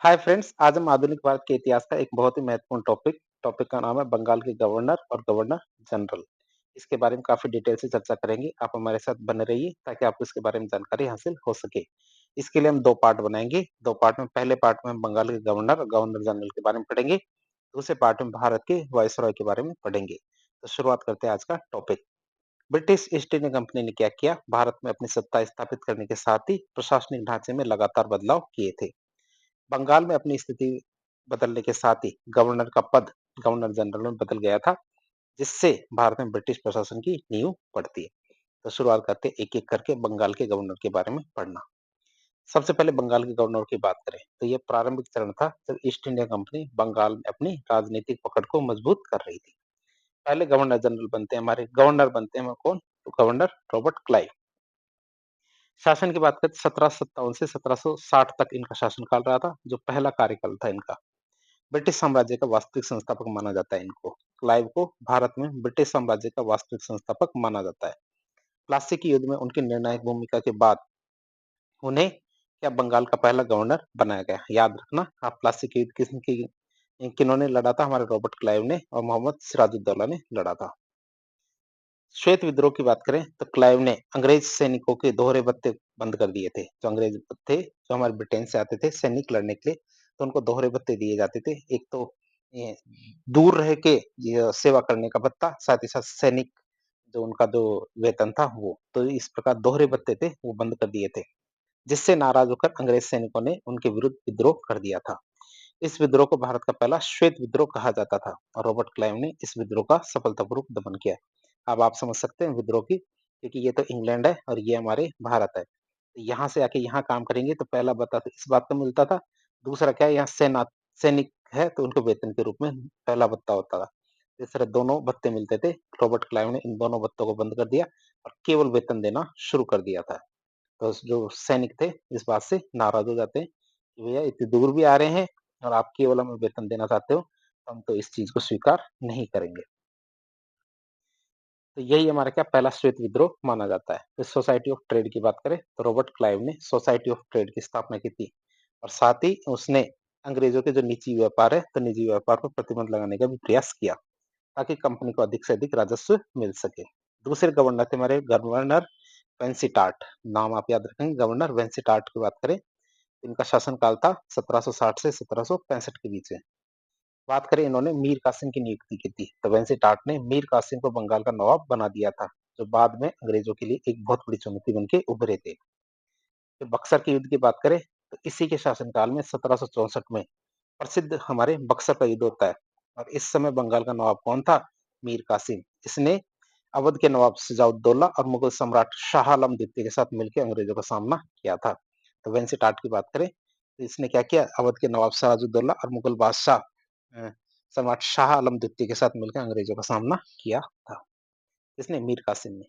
Hi friends, आज हम आधुनिक भारत के इतिहास का एक बहुत ही महत्वपूर्ण टॉपिक का नाम है बंगाल के गवर्नर और गवर्नर जनरल। इसके बारे में काफी डिटेल से चर्चा करेंगे। आप हमारे साथ बने रहिए ताकि आपको इसके बारे में जानकारी हासिल हो सके। इसके लिए हम दो पार्ट बनाएंगे। दो पार्ट में पहले पार्ट में हम बंगाल के गवर्नर और गवर्नर जनरल के बारे में पढ़ेंगे। दूसरे पार्ट में भारत के वायसरॉय के बारे में पढ़ेंगे। तो शुरुआत करते हैं आज का topic. British east India company ने क्या किया? भारत में अपनी सत्ता स्थापित करने के साथ ही प्रशासनिक ढांचे में लगातार बदलाव किए थे। बंगाल में अपनी स्थिति बदलने के साथ ही गवर्नर का पद गवर्नर जनरल में बदल गया था, जिससे भारत में ब्रिटिश प्रशासन की नींव पड़ती है। तो शुरुआत करते एक एक करके बंगाल के गवर्नर के बारे में पढ़ना। सबसे पहले बंगाल के गवर्नर की बात करें तो यह प्रारंभिक चरण था जब ईस्ट इंडिया कंपनी बंगाल में अपनी राजनीतिक पकड़ को मजबूत कर रही थी। पहले गवर्नर जनरल बनते हैं हमारे गवर्नर बनते हैं कौन? तो गवर्नर रॉबर्ट क्लाइव। शासन की बात करें 1757 से 1760 तक इनका शासनकाल रहा था, जो पहला कार्यकाल था इनका। ब्रिटिश साम्राज्य का वास्तविक संस्थापक माना जाता है इनको। क्लाइव को भारत में ब्रिटिश साम्राज्य का वास्तविक संस्थापक माना जाता है। प्लासी के युद्ध में उनकी निर्णायक भूमिका के बाद उन्हें क्या बंगाल का पहला गवर्नर बनाया गया। याद रखना आप, प्लासी के युद्ध किन्होंने लड़ा था? हमारे रॉबर्ट क्लाइव ने और मोहम्मद सिराजुद्दौला ने लड़ा था। श्वेत विद्रोह की बात करें तो क्लाइव ने अंग्रेज सैनिकों के दोहरे भत्ते बंद कर दिए थे। जो अंग्रेज थे, जो हमारे ब्रिटेन से आते थे सैनिक लड़ने के लिए, तो उनको दोहरे भत्ते दिए जाते थे। एक तो ये दूर रह के ये सेवा करने का भत्ता, साथ ही साथ सैनिक जो उनका जो वेतन था वो, तो इस प्रकार दोहरे भत्ते थे वो बंद कर दिए थे, जिससे नाराज होकर अंग्रेज सैनिकों ने उनके विरुद्ध विद्रोह कर दिया था। इस विद्रोह को भारत का पहला श्वेत विद्रोह कहा जाता था और रॉबर्ट क्लाइव ने इस विद्रोह का सफलतापूर्वक दमन किया। अब आप समझ सकते हैं विद्रोह की, क्योंकि ये तो इंग्लैंड है और ये हमारे भारत है। तो यहाँ से आके यहाँ काम करेंगे तो पहला भत्ता तो इस बात का मिलता था। दूसरा क्या है, यहाँ सेना सैनिक है तो उनको वेतन के रूप में पहला भत्ता होता था। इस तरह दोनों भत्ते मिलते थे। रॉबर्ट क्लाइव ने इन दोनों भत्तों को बंद कर दिया और केवल वेतन देना शुरू कर दिया था। तो जो सैनिक थे इस बात से नाराज हो जाते हैं कि भैया इतनी दूर भी आ रहे हैं और आप केवल हमें वेतन देना चाहते हो, तो हम तो इस चीज को स्वीकार नहीं करेंगे। तो यही हमारा क्या पहला श्वेत विद्रोह माना जाता है। तो सोसाइटी ऑफ ट्रेड की बात करें तो रॉबर्ट क्लाइव ने सोसाइटी ऑफ ट्रेड की स्थापना की थी और साथ ही उसने अंग्रेजों के जो निजी व्यापार है तो निजी व्यापार पर प्रतिबंध लगाने का भी प्रयास किया, ताकि कंपनी को अधिक से अधिक राजस्व मिल सके। दूसरे गवर्नर थे हमारे गवर्नर वेंसिटार्ट। नाम आप याद रखेंगे, गवर्नर वेंसिटार्ट की बात करें। इनका शासनकाल था 1760 से 1765 के बीच में। बात करें, इन्होंने मीर कासिम की नियुक्ति की थी। तो वेंसिटार्ट ने मीर कासिम को बंगाल का नवाब बना दिया था, जो बाद में अंग्रेजों के लिए एक बहुत बड़ी चुनौती बन के उभरे थे। फिर बक्सर के युद्ध की बात करें तो इसी के शासनकाल में 1764 में प्रसिद्ध हमारे बक्सर का युद्ध होता है और इस समय बंगाल का नवाब कौन था? मीर कासिम। इसने अवध के नवाब सिराजुद्दौला और मुगल सम्राट शाह आलम द्वितीय के साथ मिलकर अंग्रेजों का सामना किया था। तो वेंसिटार्ट की बात करें तो इसने क्या किया? अवध के नवाब सिराजुद्दौला और मुगल बादशाह सम्राट शाह आलम द्वितीय के साथ मिलकर अंग्रेजों का सामना किया था। इसने मीर कासिम ने।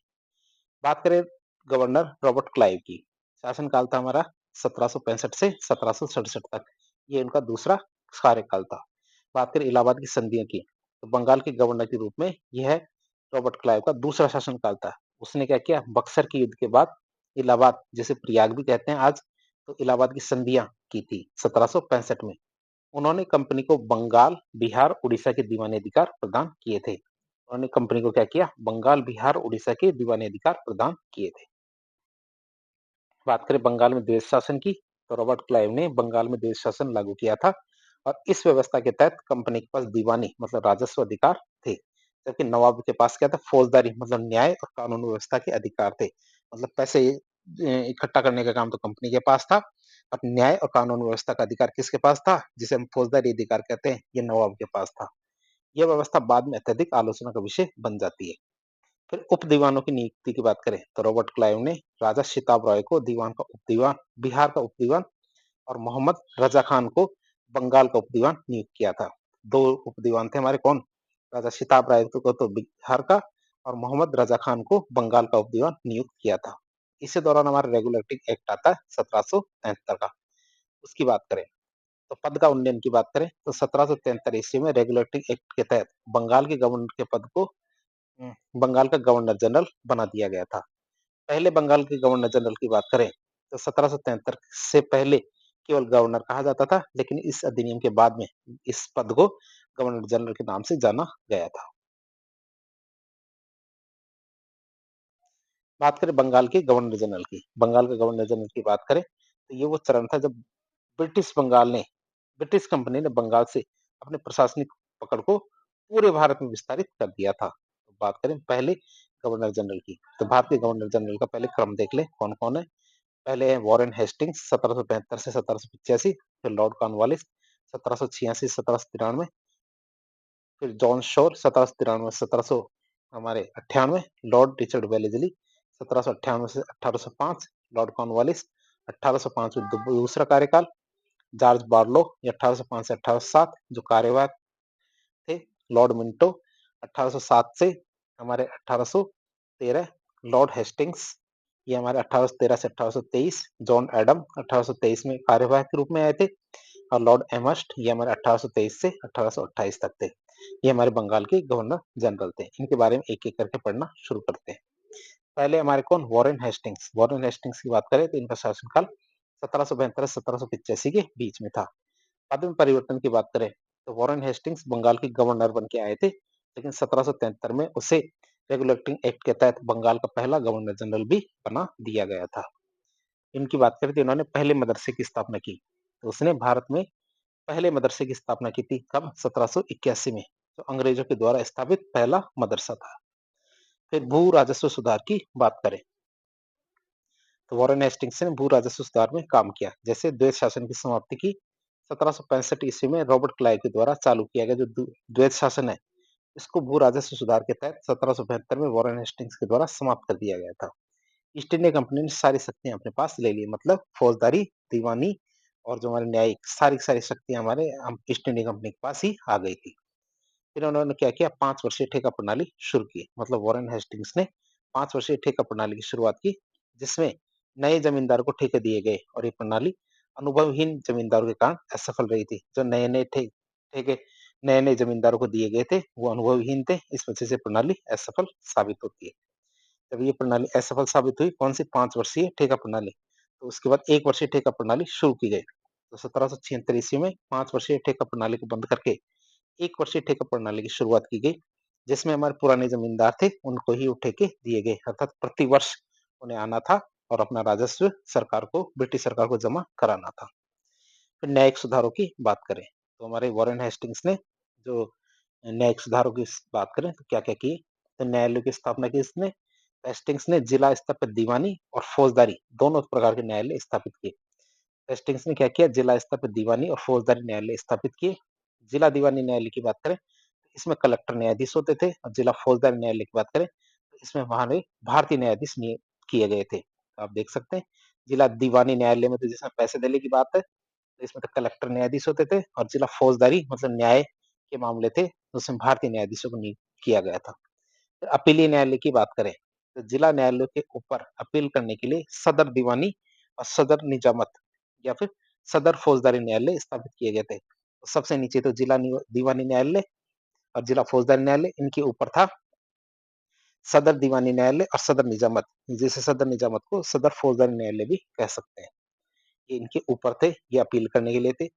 बात करें गवर्नर रॉबर्ट क्लाइव की, शासनकाल था हमारा 1765 से 1767 तक। ये उनका दूसरा कार्यकाल था। बात करें इलाहाबाद की संधियों की, तो बंगाल के गवर्नर के रूप में यह रॉबर्ट क्लाइव का दूसरा शासनकाल था। उसने क्या किया? बक्सर के युद्ध के बाद इलाहाबाद, जिसे प्रयाग भी कहते हैं आज, तो इलाहाबाद की संधियां की थी 1765 में। उन्होंने कंपनी को बंगाल, बिहार, उड़ीसा के दीवानी अधिकार प्रदान किए थे। उन्होंने कंपनी को क्या किया? बंगाल, बिहार, उड़ीसा के दीवानी अधिकार प्रदान किए थे। बात करें बंगाल में द्वेष शासन की, तो रॉबर्ट क्लाइव ने बंगाल में द्वेष शासन लागू किया था और इस व्यवस्था के तहत कंपनी के पास दीवानी मतलब राजस्व अधिकार थे, जबकि नवाब के पास क्या था? फौजदारी मतलब न्याय और कानून व्यवस्था के अधिकार थे। मतलब पैसे इकट्ठा करने का काम तो कंपनी के पास था और न्याय और कानून व्यवस्था का अधिकार किसके पास था? जिसे हम फौजदारी अधिकार कहते हैं, ये नवाब के पास था। यह व्यवस्था बाद में अत्यधिक आलोचना का विषय बन जाती है। फिर उप दीवानों की नियुक्ति की बात करें तो रॉबर्ट क्लाइव ने राजा शिताब रॉय को दीवान का उप दीवान, बिहार का उप दीवान और मोहम्मद रजा खान को बंगाल का उप दीवान नियुक्त किया था। दो उप दीवान थे हमारे कौन? राजा शिताब राय को तो बिहार का और मोहम्मद रजा खान को बंगाल का उप दीवान नियुक्त किया था। इसी दौरान हमारा रेगुलेटरी एक्ट आता है 1773 का। उसकी बात करें तो पद का उन्नयन की बात करें तो 1773 ईस्वी में रेगुलेटरी एक्ट के तहत बंगाल के गवर्नर के पद को बंगाल का गवर्नर जनरल बना दिया गया था। पहले बंगाल के गवर्नर जनरल की बात करें तो 1773 से पहले केवल गवर्नर कहा जाता था, लेकिन इस अधिनियम के बाद में इस पद को गवर्नर जनरल के नाम से जाना गया था। बात करें बंगाल के गवर्नर जनरल की, बंगाल के गवर्नर जनरल की बात करें, तो ये वो चरण था जब ब्रिटिश बंगाल ने ब्रिटिश कंपनी ने बंगाल से अपने प्रशासनिक पकड़ को पूरे भारत में विस्तारित कर दिया था। तो बात करें पहले गवर्नर जनरल की, तो भारत के गवर्नर जनरल का पहले क्रम देख ले कौन-कौन है। पहले है वॉरेन हेस्टिंग्स 1775 से 1785, फिर लॉर्ड कॉर्नवालिस 1786-1793, फिर जॉन शोर 1793 1700 हमारे 98, लॉर्ड रिचर्ड वेलेस्ली 1798 से 1805, लॉर्ड कॉर्नवालिस 1805 में दूसरा कार्यकाल, जॉर्ज बार्लो ये 1805 से 1807 जो कार्यवाहक थे, लॉर्ड मिंटो 1807 से हमारे 1813, लॉर्ड हेस्टिंग्स ये हमारे 1813 से 1823, जॉन एडम 1823 में कार्यवाहक के रूप में आए थे, और लॉर्ड एमस्ट ये हमारे 1823 से 1828 तक थे। ये हमारे बंगाल के गवर्नर जनरल थे। इनके बारे में एक-एक करके पढ़ना शुरू करते हैं। पहले हमारे कौन वॉरेन हेस्टिंग्स, वॉरेन हेस्टिंग्स की बात करें तो इनका शासनकाल 1772 से 1785 के बीच में था। बाद में परिवर्तन की बात करें तो वॉरेन हेस्टिंग्स बंगाल के गवर्नर बन के आए थे, लेकिन 1773 में उसे रेगुलेटिंग एक्ट के तहत बंगाल का पहला गवर्नर जनरल भी बना दिया गया था। इनकी बात करें तो इन्होंने पहले मदरसे की स्थापना की, तो उसने भारत में पहले मदरसे की स्थापना की थी कब? 1781 में, जो अंग्रेजों के द्वारा स्थापित पहला मदरसा था। फिर भू राजस्व सुधार की बात करें तो वॉरेन हेस्टिंग्स ने भू राजस्व सुधार में काम किया, जैसे द्वैत शासन की समाप्ति की 1765 ईस्वी में रॉबर्ट क्लाइव के द्वारा चालू किया गया जो द्वैत शासन है, इसको भू राजस्व सुधार के तहत 1772 में वॉरेन हेस्टिंग्स के द्वारा समाप्त कर दिया गया था। ईस्ट इंडिया कंपनी ने सारी शक्तियां अपने पास ले ली, मतलब फौजदारी, दीवानी और जो हमारे न्यायिक सारी की सारी शक्तियां हमारे ईस्ट इंडिया कंपनी के पास ही आ गई थी। फिर उन्होंने क्या किया, 5 वर्षीय ठेका प्रणाली शुरू की, मतलब वॉरेन हेस्टिंग्स ने 5 वर्षीय ठेका प्रणाली की शुरुआत की, जिसमें नए जमींदारों को ठेके दिए गए और ये प्रणाली अनुभवहीन जमींदारों के कारण असफल रही थी। जो नए-नए ठेके नए-नए जमींदारों को दिए गए थे, वो अनुभवहीन थे, इस वजह से प्रणाली असफल साबित होती है। जब ये प्रणाली असफल साबित हुई, कौन सी 5 वर्षीय ठेका प्रणाली, तो उसके बाद 1 वर्षीय ठेका प्रणाली शुरू की गई। तो 1776 ईस्वी में 5 वर्षीय ठेका प्रणाली को बंद करके 1 वर्षीय ठेका प्रणाली की शुरुआत की गई, जिसमें हमारे पुराने जमींदार थे, उनको ही वो ठेके दिए गए, अर्थात प्रति वर्ष उन्हें आना था और अपना राजस्व सरकार को, ब्रिटिश सरकार को जमा कराना था। फिर न्यायिक सुधारों की बात करें, तो हमारे वॉरेन हेस्टिंग्स ने जो न्यायिक सुधारों की बात करें तो क्या-क्या किए, तो न्यायालयों की स्थापना की इसने। हेस्टिंग्स ने जिला स्तर पर दीवानी और फौजदारी दोनों प्रकार के न्यायालय स्थापित किए। हेस्टिंग्स ने क्या किया, जिला स्तर पर दीवानी और फौजदारी न्यायालय स्थापित किए। जिला दीवानी न्यायालय की बात करें, इसमें कलेक्टर न्यायाधीश होते थे, और जिला फौजदारी न्यायालय की बात करें, तो इसमें हमारे भारतीय न्यायाधीश नियुक्त किए गए थे। तो आप देख सकते हैं, जिला दीवानी न्यायालय में तो जिसमें पैसे देने की बात है, तो इसमें तो कलेक्टर न्यायाधीश होते थे, और जिला फौजदारी मतलब न्याय के मामले थे, उसमें भारतीय न्यायाधीशों को नियुक्त किया गया था। फिर अपीलीय न्यायालय की बात करें, तो जिला न्यायालयों के ऊपर अपील करने के लिए सदर दीवानी और सदर निजामत या फिर सदर फौजदारी न्यायालय स्थापित किए गए थे। तो सबसे नीचे तो जिला दीवानी न्यायालय और जिला फौजदारी न्यायालय, इनके ऊपर था सदर दीवानी न्यायालय और सदर निजामत, जिसे सदर निजामत को सदर फौजदारी न्यायालय भी कह सकते हैं। ये इनके ऊपर थे, ये अपील करने के लिए थे।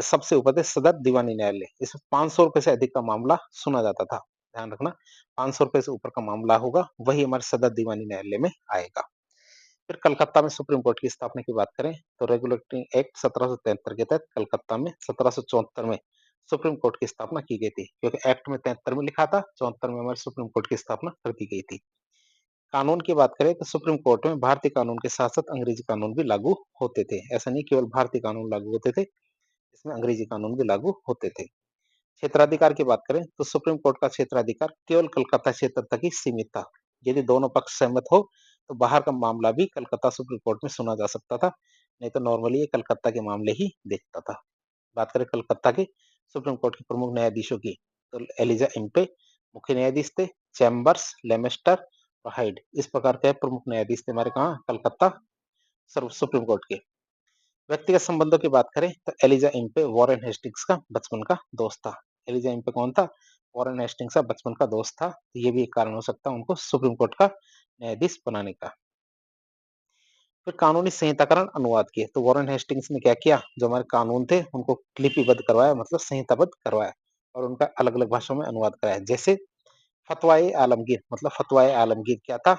सबसे ऊपर थे सदर दीवानी न्यायालय, इसमें 500 रुपए से अधिक का मामला सुना जाता था। ध्यान रखना, 500 रुपए से ऊपर का मामला होगा वही हमारे सदर दीवानी न्यायालय में आएगा। फिर कलकत्ता में सुप्रीम कोर्ट की स्थापना की बात करें तो रेगुलेटिंग एक्ट 1773 के तहत कलकत्ता में 1774 में सुप्रीम कोर्ट की स्थापना की गई थी, क्योंकि एक्ट में 73 में लिखा था, 74 में हमारे सुप्रीम कोर्ट की स्थापना कर दी गई थी। कानून की बात करें तो सुप्रीम कोर्ट में भारतीय कानून के साथ साथ अंग्रेजी कानून भी लागू होते थे। ऐसा नहीं केवल भारतीय कानून लागू होते थे, इसमें अंग्रेजी कानून भी लागू होते थे। क्षेत्राधिकार की बात करें तो सुप्रीम कोर्ट का क्षेत्राधिकार केवल कलकत्ता क्षेत्र तक ही सीमित था। यदि दोनों पक्ष सहमत हो तो बाहर का मामला भी कलकत्ता सुप्रीम कोर्ट में सुना जा सकता था, नहीं तो नॉर्मली ये कलकत्ता के मामले ही देखता था। बात करें कलकत्ता के सुप्रीम कोर्ट के प्रमुख न्यायाधीशों की, तो एलिजा इम्पे मुख्य न्यायाधीश थे, चैम्बर्स, लेमेस्टर और हाइड इस प्रकार के प्रमुख न्यायाधीश थे हमारे कहाँ, कलकत्ता सुप्रीम कोर्ट के। व्यक्तिगत संबंधों की बात करें तो एलिजा इम्पे वॉरेन हेस्टिंग्स का बचपन का दोस्त था। एलिजा इम्पे कौन था? वॉरेन हेस्टिंग्स का बचपन का दोस्त था। तो ये भी एक कारण हो सकता है उनको सुप्रीम कोर्ट का न्यायाधीश बनाने का। फिर कानूनी संहिताकरण अनुवाद किए। तो वॉरेन हेस्टिंग्स ने क्या किया, जो हमारे कानून थे उनको लिपिबद्ध करवाया, मतलब संहिताबद्ध करवाया और उनका अलग-अलग भाषाओं में अनुवाद कराया। जैसे फतवाए आलमगीर, मतलब फतवाए आलमगीर क्या था?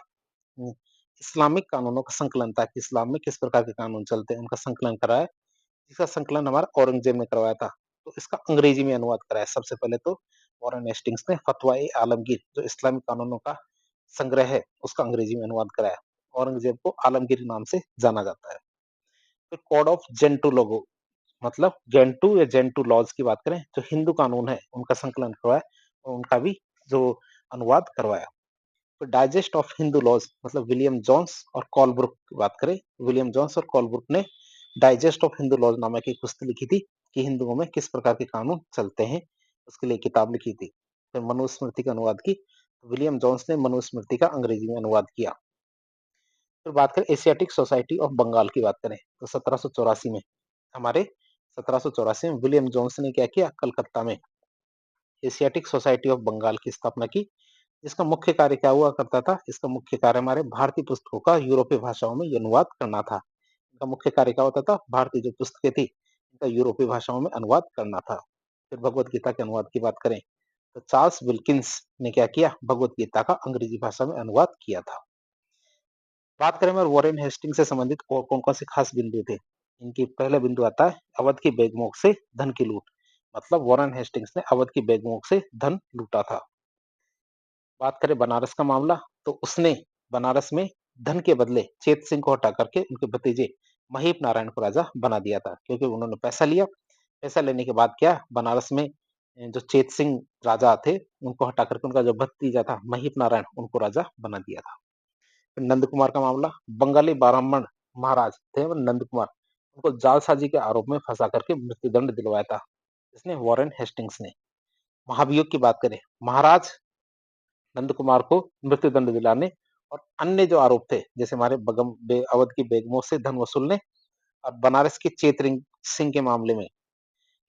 इस्लामिक कानूनों का संकलन था कि इस्लाम में किस प्रकार के कानून चलते हैं, उनका संकलन कराया, जिसका संकलन हमारा औरंगजेब ने करवाया था। तो इसका अंग्रेजी में अनुवाद कराया सबसे पहले तो वॉरेन हेस्टिंग्स ने फतवाए आलमगीर, जो इस्लामिक कानूनों का संग्रह है, उसका अंग्रेजी में अनुवाद कराया। औरंगजेब को आलमगीर नाम से जाना जाता है। फिर कोड ऑफ जेंटू लोगो, मतलब जेंटू या जेंटू लॉज की बात करें, जो हिंदू कानून है उनका संकलन करवाया और उनका भी जो अनुवाद करवाया। तो डाइजेस्ट ऑफ हिंदू लॉज, मतलब विलियम जोन्स और कॉलब्रुक की बात करें, विलियम जोन्स और कॉलब्रुक ने डाइजेस्ट ऑफ हिंदू लॉज नामक एक पुस्तक लिखी थी कि हिंदुओं में किस प्रकार के कानून चलते हैं, उसके लिए किताब लिखी थी। फिर मनुस्मृति का अनुवाद की, विलियम जोन्स ने मनुस्मृति का अंग्रेजी में अनुवाद किया। फिर बात करें एशियाटिक सोसाइटी ऑफ बंगाल की बात करें, तो 1784 में हमारे 1784 में विलियम जोन्स ने क्या किया, कलकत्ता में एशियाटिक सोसाइटी ऑफ बंगाल की स्थापना की। इसका मुख्य कार्य क्या हुआ करता था, इसका मुख्य कार्य हमारे भारतीय पुस्तकों का यूरोपीय भाषाओं में अनुवाद करना था। इनका मुख्य कार्य क्या होता था, भारतीय जो पुस्तकें थी इनका यूरोपीय भाषाओं में अनुवाद करना था। फिर भगवत गीता के अनुवाद की बात करें, तो चार्ल्स विल्किंस ने क्या किया, भगवत गीता का अंग्रेजी भाषा में अनुवाद किया था। बात करें और वॉरेन हेस्टिंग से संबंधित और कौन कौन से खास बिंदु थे, इनकी पहला बिंदु आता है अवध की बेगमों से धन की लूट, मतलब वॉरेन हेस्टिंग्स ने अवध की बेगमों से धन लूटा था। बात करें बनारस का मामला, तो उसने बनारस में धन के बदले चेत सिंह को हटा करके उनके भतीजे महीप नारायण को राजा बना दिया था, क्योंकि उन्होंने पैसा लिया। पैसा लेने के बाद क्या, बनारस में जो चेत सिंह राजा थे उनको हटा करके उनका जो भतीजा था महीप नारायण, उनको राजा बना दिया था। फिर नंद कुमार का मामला, बंगाली ब्राह्मण महाराज थे वो नंद कुमार, उनको जालसाजी के आरोप में फंसा करके मृत्युदंड दिलवाया था, इसने वॉरेन हेस्टिंग्स ने। महाभियोग की बात करें, महाराज नंद कुमार को मृत्युदंड दिलाने और अन्य जो आरोप थे, जैसे हमारे अवध की बेगमों से धन वसूलने और बनारस की चेतरिंग सिंह के मामले में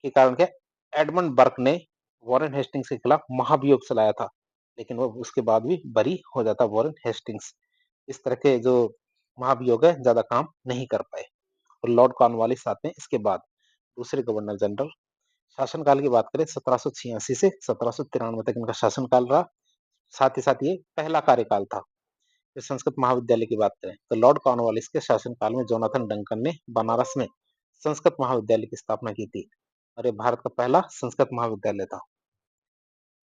के कारण क्या, एडमंड बर्क ने वॉरेन हेस्टिंग्स के खिलाफ महाभियोग चलाया था, लेकिन वो उसके बाद भी बरी हो जाता वॉरेन हेस्टिंग्स। इस तरह के जो महाभियोग है ज्यादा काम नहीं कर पाए। और लॉर्ड कॉर्नवालिस आते हैं इसके बाद, दूसरे गवर्नर जनरल। शासनकाल की बात करें 1786 से 1793 तक इनका शासनकाल रहा, साथ ही साथ ये पहला कार्यकाल था। फिर संस्कृत महाविद्यालय की बात करें, तो लॉर्ड कॉर्नवालिस के शासनकाल में जोनाथन डंकन ने बनारस में संस्कृत महाविद्यालय की स्थापना की थी और ये भारत का पहला संस्कृत महाविद्यालय था।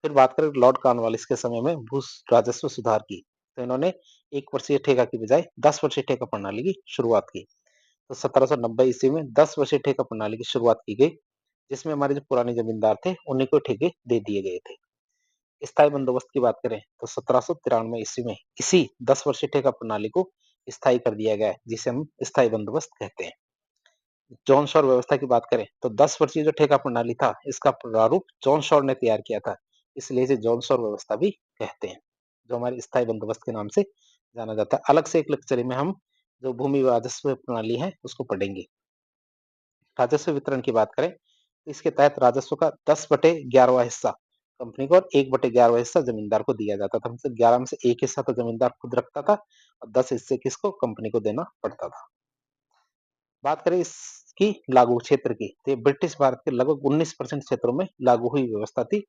फिर बात करें लॉर्ड कॉर्नवालिस के समय में भू राजस्व सुधार की, तो इन्होंने 1 वर्षीय ठेका की बजाय 10 वर्षीय ठेका प्रणाली की शुरुआत की। तो 1790 ईस्वी में 10 वर्षीय ठेका प्रणाली की शुरुआत की गई, जिसमें हमारे जो पुराने जमींदार थे उन्हीं को ठेके दे दिए गए थे। स्थायी बंदोबस्त की बात करें, तो 1793 ईस्वी में इसी 10 वर्षीय ठेका प्रणाली को स्थायी कर दिया गया है, जिसे हम स्थायी बंदोबस्त कहते हैं। जॉन शॉर व्यवस्था की बात करें, तो 10 वर्षीय जो ठेका प्रणाली था इसका प्रारूप जॉन शॉर ने तैयार किया था, इसलिए इसे जॉन शॉर व्यवस्था भी कहते हैं, जो हमारे स्थायी बंदोबस्त के नाम से जाना जाता है। अलग से एक लेक्चर में हम जो भूमि राजस्व प्रणाली है उसको पढ़ेंगे। राजस्व वितरण की बात करें, तो इसके तहत राजस्व का 10/11वां हिस्सा कंपनी को और 1/11वां हिस्सा जमींदार को दिया जाता था, मतलब 11 में से 1 हिस्सा तो जमींदार खुद रखता था और 10 हिस्से किसको, कंपनी को देना पड़ता था। बात करें इसकी लागू क्षेत्र की, तो ये ब्रिटिश भारत के लगभग 19% क्षेत्रों में लागू हुई व्यवस्था थी,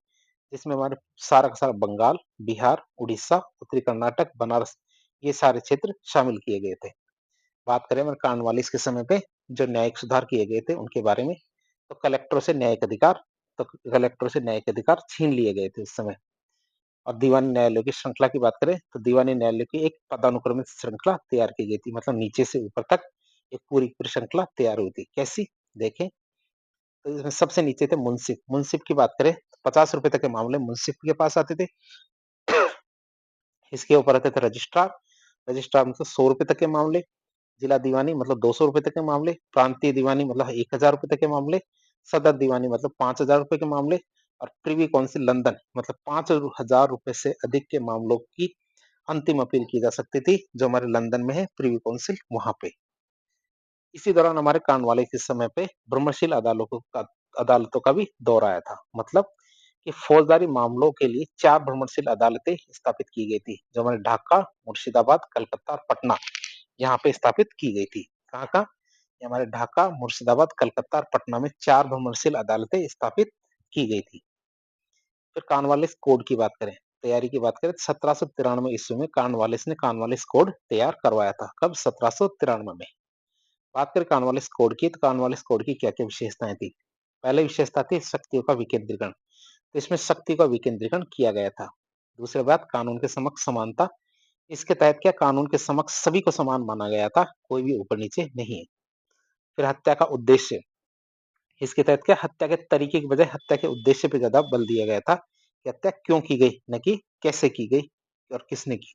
जिसमें हमारे सारा का सारा बंगाल, बिहार, उड़ीसा, उत्तरी कर्नाटक, बनारस, ये सारे क्षेत्र शामिल किए गए थे। बात करें अगर कॉर्नवालिस के समय पे जो न्यायिक सुधार किए गए थे उनके बारे में, तो कलेक्टरों से न्यायिक अधिकार छीन लिए गए थे उस समय। और दीवानी न्यायालयों की श्रृंखला की बात करें, तो दीवानी न्यायालय की एक पदानुक्रमित श्रृंखला तैयार की गई थी, मतलब नीचे से ऊपर तक एक पूरी पूरी श्रृंखला तैयार हुई थी। कैसी, देखें, तो इसमें सबसे नीचे थे मुंसिफ। मुंसिफ की बात करें, 50 रुपए तक के मामले मुंसिफ के पास आते थे। इसके ऊपर आते थे रजिस्ट्रार। रजिस्ट्रार मतलब 100 रुपए तक के मामले, जिला दीवानी मतलब 200 रुपए तक के मामले, प्रांतीय दीवानी मतलब 1000 रुपए तक के मामले, सदर दीवानी मतलब 5000 रुपए के मामले, और प्रिवी काउंसिल लंदन मतलब 5000 रुपए से अधिक के मामलों की अंतिम अपील की जा सकती थी, जो हमारे लंदन में है प्रिवी काउंसिल, वहां पे। इसी दौरान हमारे कानवाले के समय पे ब्रह्मशील अदालतों का भी दौर आया था, मतलब कि फौजदारी मामलों के लिए 4 भ्रमणशील अदालतें स्थापित की गई थी, जो हमारे ढाका, मुर्शिदाबाद, कलकत्ता और पटना, यहाँ पे स्थापित की गई थी। कहाँ-कहाँ? ये हमारे ढाका, मुर्शिदाबाद, कलकत्ता और पटना में 4 भ्रमणशील अदालतें स्थापित की गई थी। फिर कॉर्नवालिस कोड की बात करें, तैयारी की बात करें, 1793 ईस्वी में कॉर्नवालिस ने कॉर्नवालिस कोड तैयार करवाया था। कब? 1793 में। बात करें कॉर्नवालिस कोड की, तो कॉर्नवालिस कोड की क्या-क्या विशेषताएँ थी? पहली विशेषता थी शक्तियों का विकेंद्रीकरण, तो इसमें शक्ति का विकेंद्रीकरण किया गया था। दूसरी बात, कानून के समक्ष समानता, इसके तहत क्या कानून के समक्ष सभी को समान माना गया था, कोई भी ऊपर-नीचे नहीं है। फिर हत्या का उद्देश्य, इसके तहत क्या हत्या के तरीके की बजाय हत्या के उद्देश्य पे ज़्यादा बल दिया गया था कि हत्या क्यों की गई, न कि कैसे की गई और किसने की।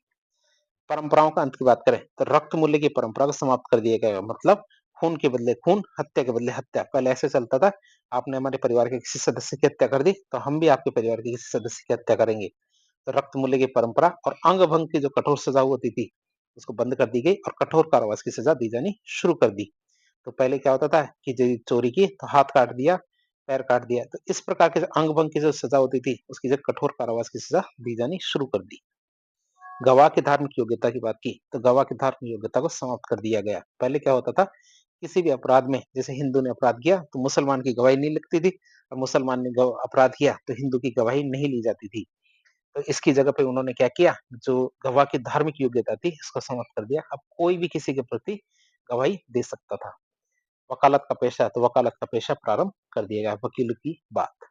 परंपराओं का अंत की बात करें, तो रक्त मूल्य की परंपरा को समाप्त कर दिया गया, मतलब खून के बदले खून, हत्या के बदले हत्या। पहले ऐसे चलता था, आपने हमारे परिवार के किसी सदस्य की हत्या कर दी, तो हम भी आपके परिवार के किसी सदस्य की हत्या करेंगे। तो रक्त मूल्य की परंपरा और अंग भंग की जो कठोर सजा होती थी, उसको बंद कर दी गई और कठोर कारावास की सजा दी जानी शुरू कर दी। तो पहले क्या होता था कि चोरी की तो हाथ काट दिया, पैर काट दिया, तो इस प्रकार के जो अंग भंग की जो सजा होती थी, उसकी जगह कठोर कारावास की सजा दी जानी शुरू कर दी। गवाह की धार्मिक योग्यता की बात की, तो गवाह की धार्मिक योग्यता को समाप्त कर दिया गया। पहले क्या होता था, किसी भी अपराध में जैसे हिंदू ने अपराध किया तो मुसलमान की गवाही नहीं लगती थी, और मुसलमान ने अपराध किया तो हिंदू की गवाही नहीं ली जाती थी। तो इसकी जगह पे उन्होंने क्या किया, जो गवाह की धार्मिक योग्यता थी इसको समाप्त कर दिया। अब कोई भी किसी के प्रति गवाही दे सकता था। वकालत का पेशा, तो वकालत का पेशा प्रारंभ कर दिया गया, वकील की बात।